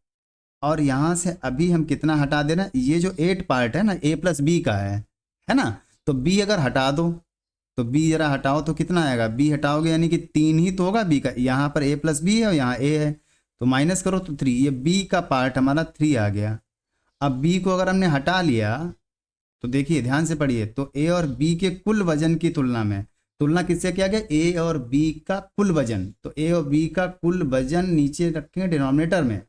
और यहाँ से अभी हम कितना हटा देना, ये जो 8 पार्ट है ना, A + B का है ना, तो B अगर हटा दो, तो B जरा हटाओ तो कितना आएगा, B हटाओगे यानी कि 3 ही तो होगा B का, यहाँ पर A + B है और यहाँ A है, तो माइनस करो तो 3, ये B का पार्ट हमारा 3 आ गया। अब B को अगर हमने हटा लिया तो देखिए ध्यान से पढ़िए, तो ए और बी के कुल वजन की तुलना में, तुलना किससे किया गया, ए और बी का कुल वजन, तो ए और बी का कुल वजन नीचे रखेंगे डिनोमिनेटर में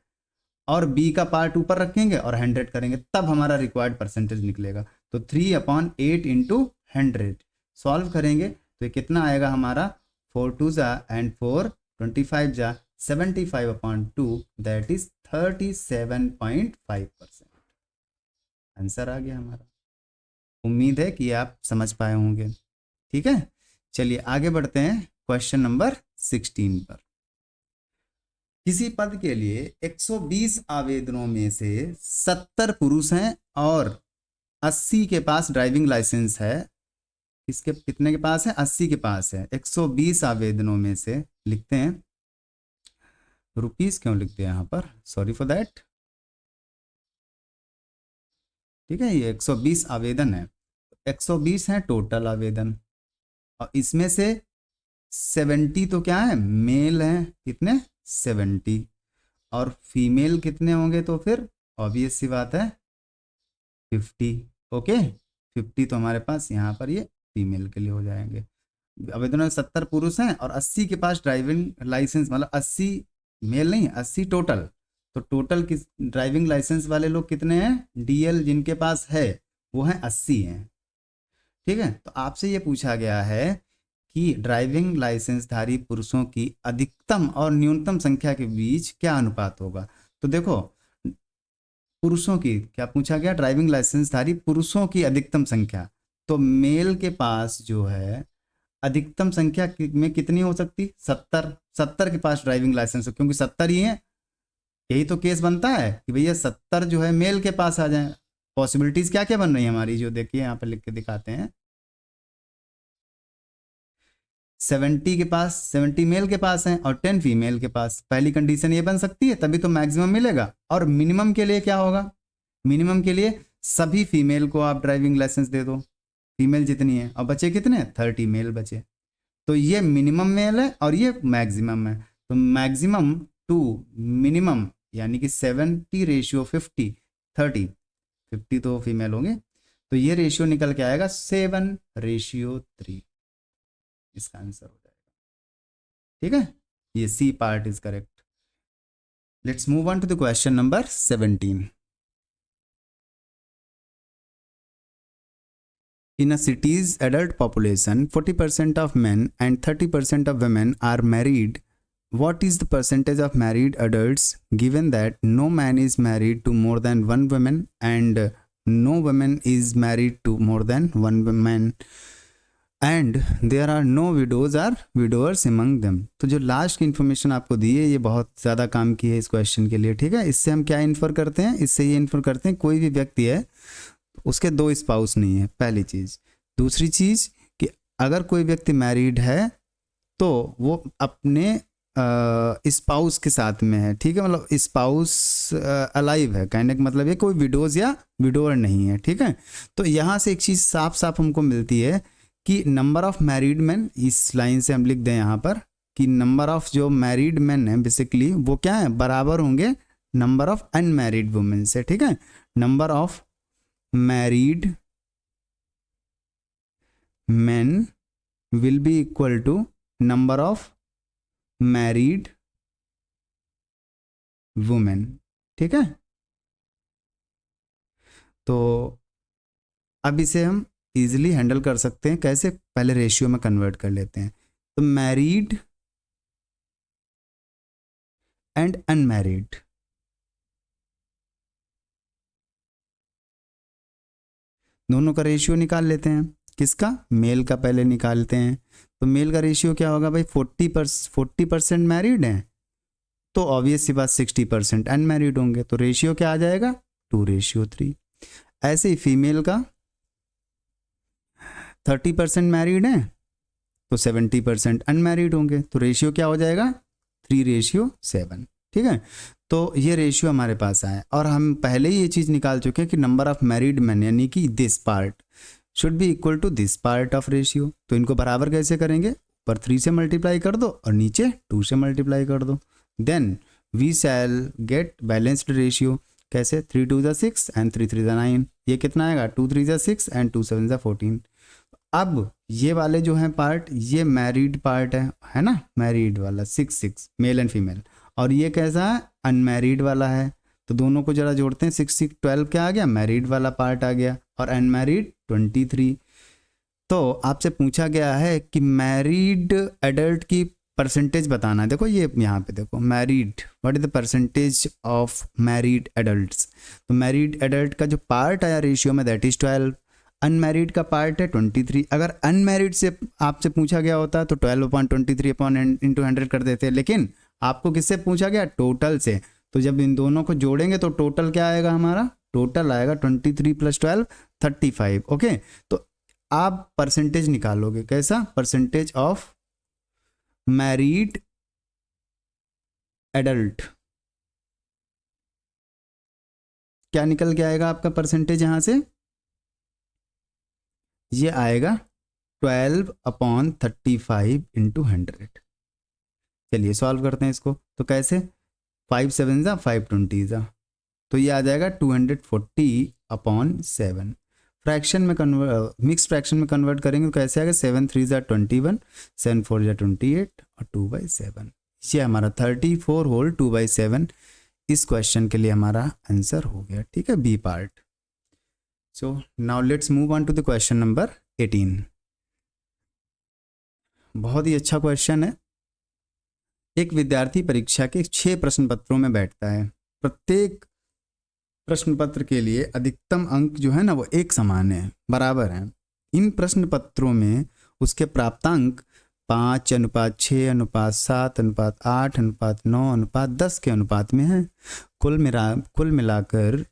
और बी का पार्ट ऊपर रखेंगे और 100 करेंगे, तब हमारा रिक्वायर्ड परसेंटेज निकलेगा। तो 3/8 इंटू 100 सॉल्व करेंगे तो ये कितना आएगा हमारा, 4 2 जा एंड 4 25 जा 75/2, दैट इज 37.5%। आंसर आ गया हमारा। उम्मीद है कि आप समझ पाए होंगे। ठीक है, चलिए आगे बढ़ते हैं क्वेश्चन नंबर 16 पर। किसी पद के लिए 120 आवेदनों में से 70 पुरुष हैं और 80 के पास ड्राइविंग लाइसेंस है। इसके कितने के पास है, 80 के पास है। 120 आवेदनों में से लिखते हैं, रुपीस क्यों लिखते हैं यहाँ पर, सॉरी फॉर दैट। ठीक है, ये 120 आवेदन है, 120 है टोटल आवेदन, और इसमें से 70 तो क्या है, मेल है, कितने 70, और फीमेल कितने होंगे, तो फिर ऑब्वियस सी बात है 50। ओके, 50 तो हमारे पास यहाँ पर ये फीमेल के लिए हो जाएंगे। आवेदनों में 70 पुरुष हैं और 80 के पास ड्राइविंग लाइसेंस, मतलब 80 मेल नहीं, 80 टोटल। तो टोटल किस ड्राइविंग लाइसेंस वाले लोग कितने हैं, डीएल जिनके पास है वो हैं 80 हैं। ठीक है, तो आपसे ये पूछा गया है कि ड्राइविंग लाइसेंसधारी पुरुषों की अधिकतम और न्यूनतम संख्या के बीच क्या अनुपात होगा। तो देखो पुरुषों की क्या पूछा गया, ड्राइविंग लाइसेंसधारी पुरुषों की अधिकतम संख्या, तो मेल के पास जो है अधिकतम संख्या में कितनी हो सकती, 70 के पास ड्राइविंग लाइसेंस हो, क्योंकि 70 ही है। यही तो केस बनता है कि भैया 70 जो है मेल के पास आ जाए। पॉसिबिलिटीज क्या क्या बन रही है हमारी, जो देखिए यहाँ पे लिख के दिखाते हैं, 70 के पास, 70 मेल के पास है और 10 फीमेल के पास। पहली कंडीशन ये बन सकती है, तभी तो मैक्सिमम मिलेगा। और मिनिमम के लिए क्या होगा, मिनिमम के लिए सभी फीमेल को आप ड्राइविंग लाइसेंस दे दो, फीमेल जितनी है, और बचे कितने, 30 मेल बचे। तो ये मिनिमम मेल है और ये मैक्सिमम है। तो मैक्सिमम टू मिनिमम यानी कि 70:50, 30 तो फीमेल होंगे, तो ये रेशियो निकल के आएगा 7:3। इसका आंसर हो जाएगा। ठीक है, ये C part is correct. Let's move on to the question number 17। In a city's adult population, 40% of men and 30% of women are married. What is the percentage of married adults given that no man is married to more than one woman and no woman is married to more than one man and there are no widows or widowers among them। तो जो लास्ट की इन्फॉर्मेशन आपको दी है ये बहुत ज़्यादा काम की है इस क्वेश्चन के लिए। ठीक है, इससे हम क्या इन्फर करते हैं, इससे ये इन्फर करते हैं कोई भी व्यक्ति है उसके 2 स्पाउस नहीं है, पहली चीज़। दूसरी चीज़ कि अगर कोई व्यक्ति मैरिड है तो वो अपने स्पाउस के साथ में है। ठीक है, मतलब स्पाउस अलाइव है, कहने का मतलब ये कोई विडोज या विडोअर नहीं है। ठीक है, तो यहाँ से एक चीज़ साफ साफ हमको मिलती है कि नंबर ऑफ मैरिड मैन, इस लाइन से हम लिख दें यहाँ पर कि नंबर ऑफ जो मैरिड मैन है बेसिकली वो क्या है, बराबर होंगे नंबर ऑफ अनमैरिड वुमेन से। ठीक है, number of married men will be equal to number of married women। ठीक है, तो अब इसे हम इजीली हैंडल कर सकते हैं कैसे, पहले रेशियो में कन्वर्ट कर लेते हैं। तो मैरिड एंड अनमैरिड, दोनों का रेशियो निकाल लेते हैं। किसका, मेल का पहले निकालते हैं। तो मेल का रेशियो क्या होगा भाई, 40% मैरिड हैं तो ऑब्वियस सी बात 60% अनमैरिड होंगे, तो रेशियो क्या आ जाएगा, 2:3। ऐसे ही फीमेल का 30% मैरिड हैं तो 70% अनमैरिड होंगे, तो रेशियो क्या हो जाएगा, 3:7। ठीक है, तो ये रेशियो हमारे पास आया और हम पहले ही ये चीज़ निकाल चुके हैं कि नंबर ऑफ मैरिड मैन यानी कि this part should be equal to this part of ratio. तो इनको बराबर कैसे करेंगे, ऊपर 3 से मल्टीप्लाई कर दो और नीचे 2 से मल्टीप्लाई कर दो, then we shall get balanced ratio. कैसे, 3 2 ज़ा 6 एंड 3 3 ज़ा 9, ये कितना आएगा, 2 3 ज़ा 6 एंड 2 7 ज़ा 14। अब ये वाले जो हैं पार्ट, ये मैरिड पार्ट है ना, मैरिड वाला 6 6 मेल एंड फीमेल, और ये कैसा है, अनमैरिड वाला है। तो दोनों को जरा जोड़ते हैं, 6 6 12 क्या आ गया, मैरिड वाला पार्ट आ गया, और अनमैरिड 23। तो आपसे पूछा गया है कि मैरिड एडल्ट की परसेंटेज बताना है। देखो ये यहाँ पे देखो, married, what is the percentage of married adults. तो मैरिड एडल्ट का जो पार्ट आया रेशियो में, दैट इज 12, अनमैरिड का पार्ट है 23। अगर अनमैरिड से आपसे पूछा गया होता तो 12/23/100 कर देते, लेकिन आपको किससे पूछा गया, टोटल से। तो जब इन दोनों को जोड़ेंगे तो टोटल क्या आएगा हमारा, टोटल आएगा 23 + 12 35। ओके, तो आप परसेंटेज निकालोगे, कैसा, परसेंटेज ऑफ मैरिड एडल्ट, क्या निकल के आएगा आपका परसेंटेज यहां से, ये आएगा 12/35 × 100। चलिए सॉल्व करते हैं इसको। तो कैसे, 5 7 ज़ा 5 20 ज़ा, तो ये आ जाएगा 240/7। फ्रैक्शन में मिक्स फ्रैक्शन में कन्वर्ट करेंगे तो कैसे आएगा, 7 3 ज़ा 21, 7 4 ज़ा 28 और 2/7। ये हमारा 34 होल 2/7 इस क्वेश्चन के लिए हमारा आंसर हो गया। ठीक है, B part. So now let's move on to the question number 18। बहुत ही अच्छा क्वेश्चन है। एक विद्यार्थी परीक्षा के 6 प्रश्न पत्रों में बैठता है। प्रत्येक प्रश्न पत्र के लिए अधिकतम अंक जो है ना वो एक समान है, बराबर है। इन प्रश्न पत्रों में उसके प्राप्तांक 5:7:7:8:9:10 के अनुपात में है। कुल मिलाकर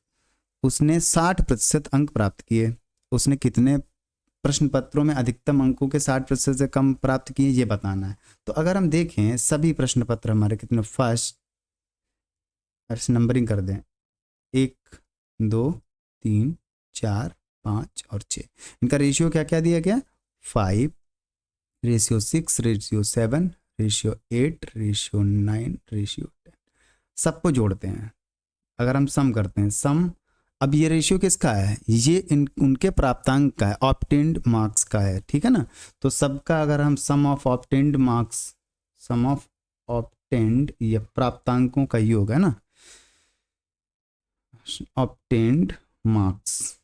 उसने 60% अंक प्राप्त किए। उसने कितने प्रश्न पत्रों में अधिकतम अंकों के 60% से कम प्राप्त किए, ये बताना है। तो अगर हम देखें सभी प्रश्न पत्र हमारे कितने, फर्स्ट नंबरिंग कर दें, 1 2 3 4 5 और 6, इनका रेशियो क्या क्या दिया गया, 5 ratio 6 ratio 7 ratio 8 ratio 9 ratio 10। सबको जोड़ते हैं, अगर हम सम करते हैं, सम, अब ये रेशियो किसका है, ये उनके प्राप्तांक का है, ऑब्टेन्ड मार्क्स का है। ठीक है ना, तो सबका अगर हम sum of obtained marks, sum of obtained, ये प्राप्तांकों का ही होगा ना, ऑब्टेन्ड मार्क्स,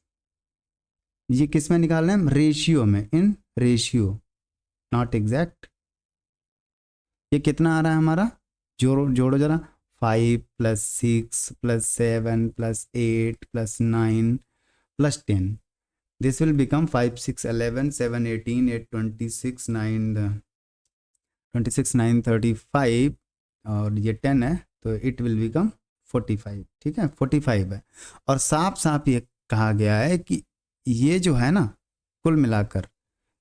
ये किस में निकालना है, रेशियो में, इन रेशियो, नॉट एग्जैक्ट। ये कितना आ रहा है हमारा, जोड़ो जरा, 5 + 6 + 7 + 8 + 9 + 10, this will become 5 6 11 7 18 8 26 9 35 और ये 10 है, तो इट विल बिकम 45। ठीक है, 45 है। और साफ साफ ये कहा गया है कि ये जो है ना, कुल मिलाकर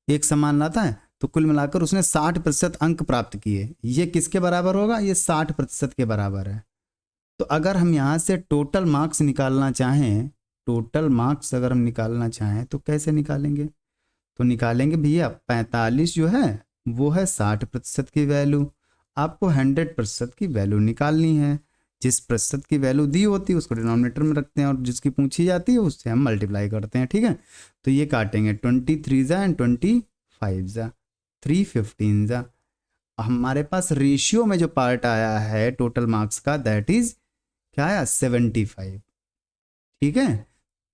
एक समान लाता है, तो कुल मिलाकर उसने 60% अंक प्राप्त किए। ये किसके बराबर होगा, ये 60% के बराबर है। तो अगर हम यहाँ से टोटल मार्क्स निकालना चाहें, टोटल मार्क्स अगर हम निकालना चाहें तो कैसे निकालेंगे, तो निकालेंगे भैया 45 जो है वो है 60% की वैल्यू, आपको 100% की वैल्यू निकालनी है। जिस प्रतिशत की वैल्यू दी होती है उसको डिनोमिनेटर में रखते हैं और जिसकी पूछी जाती है उससे हम मल्टीप्लाई करते हैं। ठीक है, तो ये काटेंगे 23 ज़ा एंड 25 ज़ा, 315 ज़ा। हमारे पास रेशियो में जो पार्ट आया है टोटल मार्क्स का, दैट इज क्या आया, 75। ठीक है,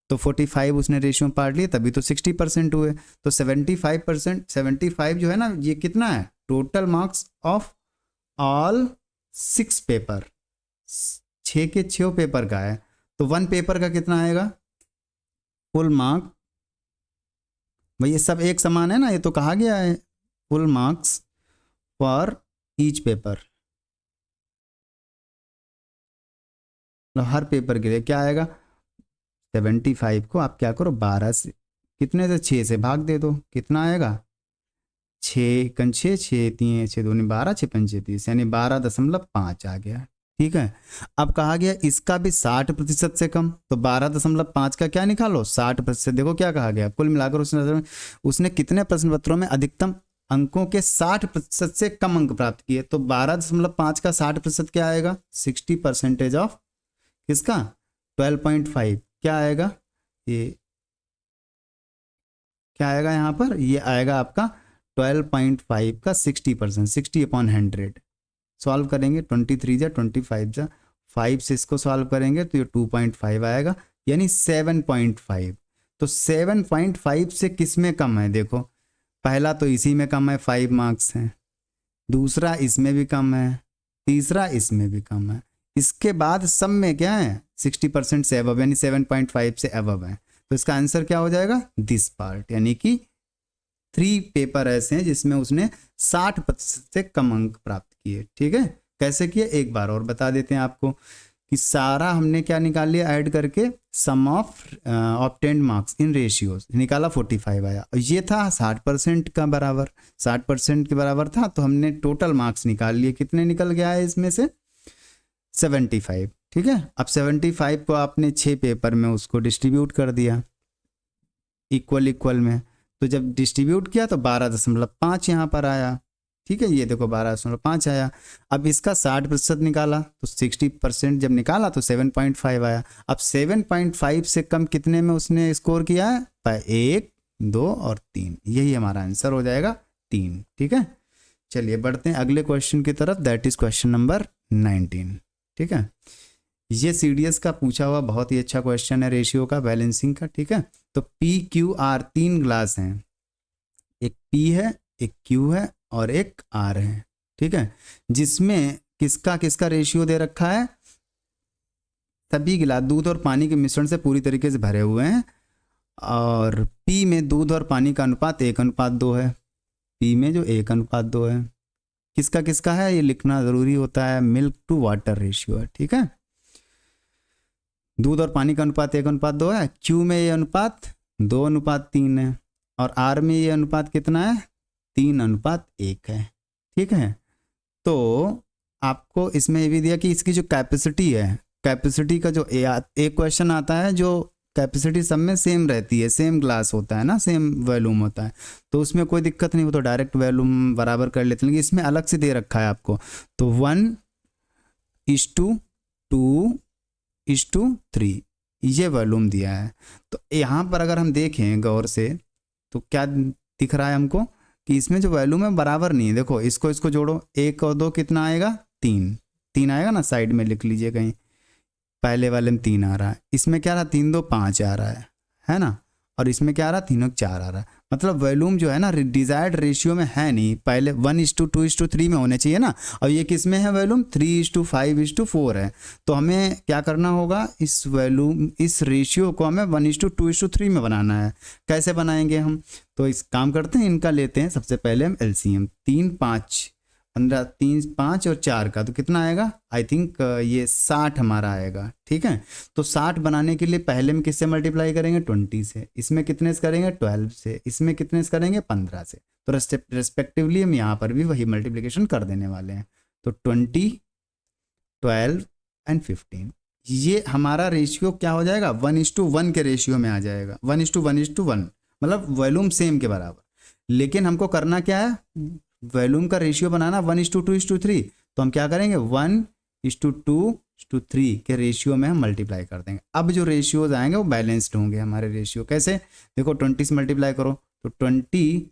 तो 45 उसने रेशियो में पार्ट लिया, तभी तो 60% हुए। तो 75%, 75 जो है ना, ये कितना है, total marks of all 6 paper, 6 के 6 पेपर का है। तो 1 पेपर का कितना आएगा, फुल मार्क, भाई ये सब एक समान है ना, ये तो कहा गया है, full marks for each paper, her paper के लिए क्या आएगा, 75 को आप क्या करो, 12 से, कितने से, 6 से भाग दे दो, कितना आएगा, 6 × 6 6 3 6 2 12 6 5 30, यानी 12.5 आ गया। ठीक है, अब कहा गया इसका भी 60% से कम, तो 12.5 का क्या निकालो, 60%। देखो क्या कहा गया, कुल मिलाकर उसने कितने प्रश्न पत्रों में अधिकतम अंकों के 60% से कम अंक प्राप्त किए, तो 12.5 का 60% क्या आएगा, 60% ऑफ किसका, 12.5 क्या आएगा, ये क्या आएगा यहाँ पर, ये आएगा आपका 12.5 का 60%, 60/100 सॉल्व करेंगे, 23 जा 25 जा 5 से इसको सॉल्व करेंगे तो ये 2.5 आएगा, यानी 7.5। तो 7.5 से किस में कम है, देखो पहला तो इसी में कम है, 5 मार्क्स हैं, दूसरा इसमें भी कम है, तीसरा इसमें भी कम है, इसके बाद सब में क्या है 60% से अबव, यानी 7.5 से अबव है। तो इसका आंसर क्या हो जाएगा, दिस पार्ट, यानी कि 3 पेपर ऐसे हैं जिसमें उसने 60% से कम अंक प्राप्त किए। ठीक है, कैसे किए एक बार और बता देते हैं आपको कि सारा हमने क्या निकाल लिया ऐड करके, sum of obtained marks in ratios निकाला, 45 आया, और ये था 60% का बराबर, 60% के बराबर था, तो हमने टोटल मार्क्स निकाल लिए, कितने निकल गया है इसमें से 75। ठीक है, अब 75 को आपने 6 पेपर में उसको डिस्ट्रीब्यूट कर दिया इक्वल इक्वल में, तो जब डिस्ट्रीब्यूट किया तो 12.5 यहाँ पर आया। ठीक है, ये देखो 12.5 आया। अब इसका 60% निकाला तो 60% जब निकाला तो 7.5 आया। अब 7.5 से कम कितने में उसने स्कोर किया है, 1, 2 और 3, यही हमारा आंसर हो जाएगा 3। ठीक है, चलिए बढ़ते हैं अगले क्वेश्चन की तरफ, दैट इज क्वेश्चन नंबर 19। ठीक है, ये CDS का पूछा हुआ बहुत ही अच्छा क्वेश्चन है, रेशियो का, बैलेंसिंग का। ठीक है, तो PQR 3 ग्लास हैं, एक P है, एक Q है और एक R है। ठीक है, जिसमें किसका किसका रेशियो दे रखा है, सभी गिलास दूध और पानी के मिश्रण से पूरी तरीके से भरे हुए हैं, और P में दूध और पानी का अनुपात 1:2 है, P में जो 1:2 है, किसका किसका है ये लिखना ज़रूरी होता है, मिल्क टू वाटर रेशियो है। ठीक है, दूध और पानी का अनुपात 1:2 है, Q में ये अनुपात 2:3 है, और R में ये अनुपात कितना है, 3:1 है। ठीक है, तो आपको इसमें ये भी दिया कि इसकी जो कैपेसिटी है, कैपेसिटी का जो एक क्वेश्चन आता है जो कैपेसिटी सब में सेम रहती है, सेम ग्लास होता है ना, सेम वॉल्यूम होता है, तो उसमें कोई दिक्कत नहीं, वो तो डायरेक्ट वॉल्यूम बराबर कर लेते हैं, लेकिन इसमें अलग से दे रखा है आपको, तो 1:2:3 ये वॉल्यूम दिया है। तो यहाँ पर अगर हम देखें गौर से तो क्या दिख रहा है हमको कि इसमें जो वॉल्यूम है बराबर नहीं है। देखो इसको इसको जोड़ो, 1 और 2 कितना आएगा, 3 आएगा ना, साइड में लिख लीजिए कहीं, पहले वाले में 3 आ रहा है, इसमें क्या रहा 3 2 5 आ रहा है ना, और इसमें क्या आ रहा 3 4 आ रहा है, मतलब वॉल्यूम जो है ना डिजायर्ड रेशियो में है नहीं, पहले 1:2:3 में होने चाहिए ना, और ये किस में है वॉल्यूम 3:5:4 है। तो हमें क्या करना होगा, इस वॉल्यूम इस रेशियो को हमें 1:2:3 में बनाना है। कैसे बनाएंगे हम, तो इस काम करते हैं, इनका लेते हैं सबसे पहले हम LCM, 3 5 15, 3 5 और 4 का तो कितना आएगा, आई थिंक ये 60 हमारा आएगा। ठीक है, तो 60 बनाने के लिए पहले में किससे मल्टीप्लाई करेंगे, 20 से, इसमें कितने से करेंगे 12 से, इसमें कितने से करेंगे 15 से, तो रेस्पेक्टिवली हम यहाँ पर भी वही मल्टीप्लिकेशन कर देने वाले हैं। तो 20, 12 एंड 15, ये हमारा रेशियो क्या हो जाएगा, 1:1 के रेशियो में आ जाएगा, 1:1:1, मतलब वॉल्यूम सेम के बराबर। लेकिन हमको करना क्या है, वॉल्यूम का रेशियो बनाना 1:2:3, तो हम क्या करेंगे 1:2:3 के रेशियो में हम मल्टीप्लाई कर देंगे। अब जो रेशियोज आएंगे वो बैलेंस्ड होंगे हमारे रेशियो। कैसे, देखो 20 से मल्टीप्लाई करो तो 20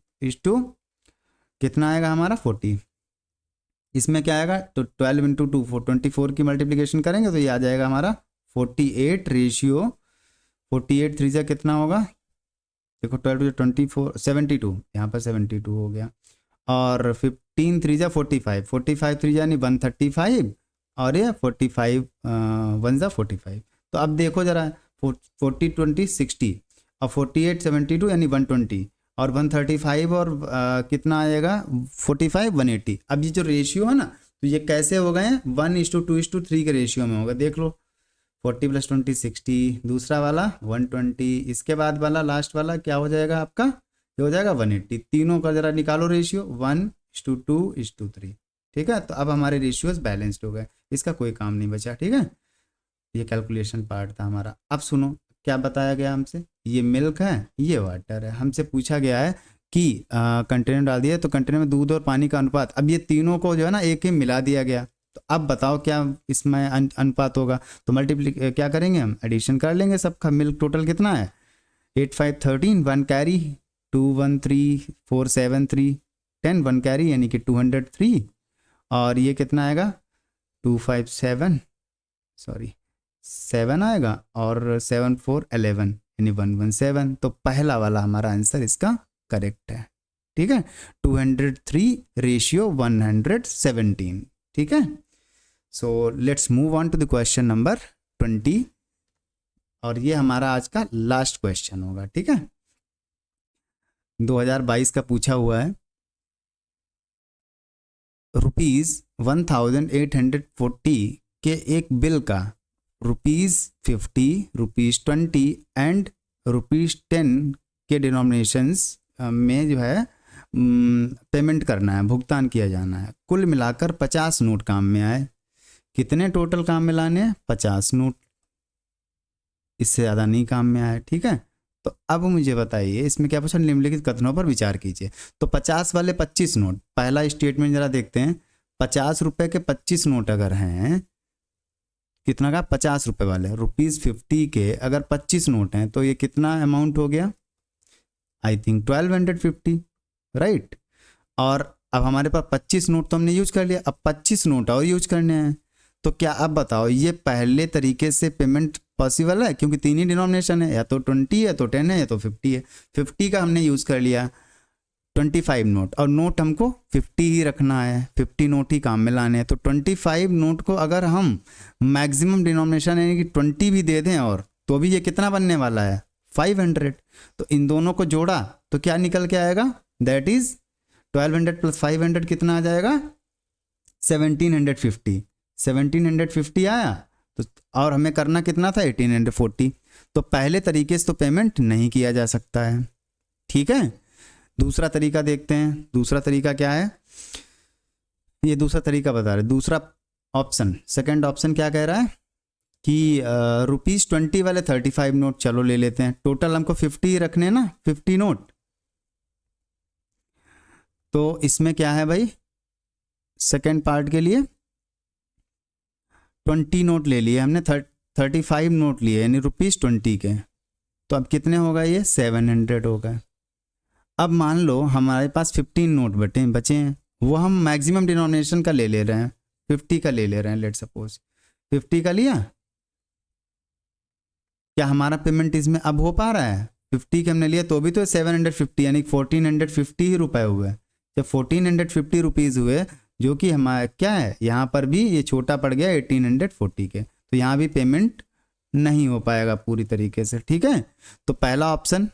कितना आएगा हमारा 40, इसमें क्या आएगा, तो 12 × 2 24 की मल्टीप्लिकेशन करेंगे तो ये आ जाएगा हमारा 48 रेशियो, 48 3 से कितना होगा, देखो 12 24 72, यहाँ पर 72 हो गया, और 15 3 जा 45, 45 3 यानी 135, और ये 45 1 जा 45। तो अब देखो जरा 40 20 60 और 48 72 यानी 120, और 135 और कितना आएगा 45 180। अब ये जो रेशियो है ना, तो ये कैसे हो गए हैं, 1:2:3 के रेशियो में होगा। देख लो 40 + 20 60, दूसरा वाला 120, इसके बाद वाला लास्ट वाला क्या हो जाएगा आपका, ये हो जाएगा 180। तीनों का जरा निकालो रेशियो, 1:2:3। ठीक है, तो अब हमारे रेशियोज बैलेंस्ड हो गए, इसका कोई काम नहीं बचा। ठीक है, ये कैलकुलेशन पार्ट था हमारा। अब सुनो क्या बताया गया हमसे, ये मिल्क है, ये वाटर है, हमसे पूछा गया है कि कंटेनर डाल दिया, तो कंटेनर में दूध और पानी का अनुपात, अब ये तीनों को जो है ना एक ही मिला दिया गया, तो तो अब बताओ क्या इसमें अनुपात होगा, तो मल्टीप्ली क्या करेंगे हम, एडिशन कर लेंगे सबका, मिल टोटल कितना है 8 5 13, 1 कैरी 2 1 3 4 7 3 10, 1 कैरी यानी कि 203, और ये कितना आएगा 2 5 7 सॉरी 7 आएगा, और 7 4 11 यानी 117। तो पहला वाला हमारा आंसर इसका करेक्ट है। ठीक है, 203 रेशियो 117। ठीक है, so let's move on to the question number 20, और ये हमारा आज का लास्ट क्वेश्चन होगा। ठीक है, 2022 का पूछा हुआ है। ₹1840 के एक बिल का ₹50, ₹20 एंड ₹10 के डिनोमिनेशंस में जो है पेमेंट करना है, भुगतान किया जाना है। कुल मिलाकर 50 नोट काम में आए। कितने टोटल काम में लाने हैं, 50 नोट, इससे ज़्यादा नहीं काम में आए। ठीक है, तो अब मुझे बताइए इसमें क्या पूछा, निम्नलिखित कथनों पर विचार कीजिए। तो 50 वाले 25 नोट, पहला स्टेटमेंट जरा देखते हैं। 50 रुपए के 25 नोट अगर हैं, कितना का 50 रुपए वाले, ₹50 के अगर 25 नोट हैं तो ये कितना अमाउंट हो गया, आई थिंक 1250, राइट। और अब हमारे पास 25 नोट तो हमने यूज कर लिया, अब 25 नोट और यूज करने हैं। तो क्या अब बताओ ये पहले तरीके से पेमेंट पॉसिबल है, क्योंकि तीन ही डिनोमिनेशन है, या तो 20 है, तो 10 है, या तो 50 है। 50 का हमने यूज़ कर लिया, 25 नोट, और नोट हमको 50 ही रखना है, 50 नोट ही काम में लाने हैं। तो 25 नोट को अगर हम मैक्सिमम डिनोमिनेशन यानी कि 20 भी दे दें, और तो भी ये कितना बनने वाला है 500। तो इन दोनों को जोड़ा तो क्या निकल के आएगा, दैट इज 1200 प्लस 500 कितना आ जाएगा 1750। 1750 आया तो, और हमें करना कितना था 1840। तो पहले तरीके से तो पेमेंट नहीं किया जा सकता है। ठीक है, दूसरा तरीका देखते हैं। दूसरा तरीका क्या है, ये दूसरा तरीका बता रहे। दूसरा ऑप्शन, सेकंड ऑप्शन क्या कह रहा है कि ₹20 वाले 35 नोट चलो ले लेते हैं। टोटल हमको 50 रखने हैं ना, 50 नोट। तो इसमें क्या है भाई, सेकंड पार्ट के लिए 20 नोट ले लिए हमने, 35 नोट लिए यानी ₹20 के। तो अब कितने होगा, ये 700 होगा। अब मान लो हमारे पास 15 नोट बचे हैं, वो हम मैक्सिमम डिनोमिनेशन का ले रहे हैं, 50 का ले रहे हैं। लेट सपोज 50 का लिया, क्या हमारा पेमेंट इसमें अब हो पा रहा है, 50 के हमने लिया तो भी तो 750 यानी 1450 ही रुपए हुए। जब 1450 रुपीज़ हुए, जो कि हमारा क्या है, यहाँ पर भी ये छोटा पड़ गया 1840 के, तो यहाँ भी पेमेंट नहीं हो पाएगा पूरी तरीके से। ठीक है, तो पहला ऑप्शन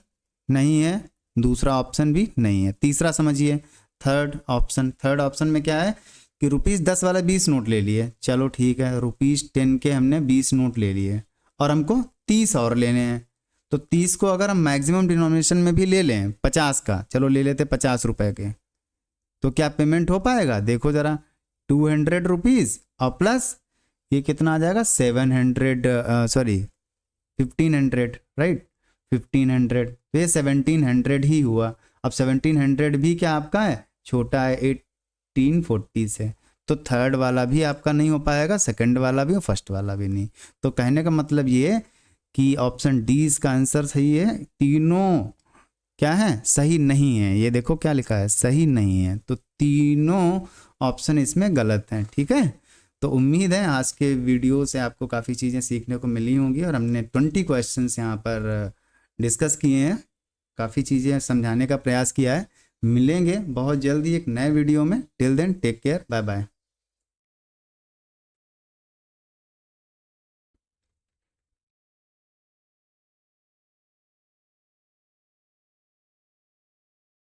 नहीं है, दूसरा ऑप्शन भी नहीं है। तीसरा समझिए, थर्ड ऑप्शन में क्या है कि ₹10 वाला 20 नोट ले लिए, चलो ठीक है, ₹10 के हमने 20 नोट ले लिए, और हमको 30 और लेने हैं। तो 30 को अगर हम मैक्सिमम डिनोमिनेशन में भी ले लें 50 का, चलो ले लेते 50 रुपए के, तो क्या पेमेंट हो पाएगा, देखो जरा, 200 रुपीज़ और प्लस ये कितना आ जाएगा 1500, राइट, 1500, तो ये 1700 ही हुआ। अब 1700 भी क्या आपका है, छोटा है 1840 से, तो थर्ड वाला भी आपका नहीं हो पाएगा, सेकंड वाला भी और फर्स्ट वाला भी नहीं। तो कहने का मतलब ये कि ऑप्शन डी इसका आंसर सही है, तीनों क्या है, सही नहीं है। ये देखो क्या लिखा है, सही नहीं है, तो तीनों ऑप्शन इसमें गलत हैं। ठीक है, तो उम्मीद है आज के वीडियो से आपको काफ़ी चीज़ें सीखने को मिली होंगी, और हमने 20 क्वेश्चंस यहाँ पर डिस्कस किए हैं, काफ़ी चीज़ें समझाने का प्रयास किया है। मिलेंगे बहुत जल्दी एक नए वीडियो में, till then take care, bye bye.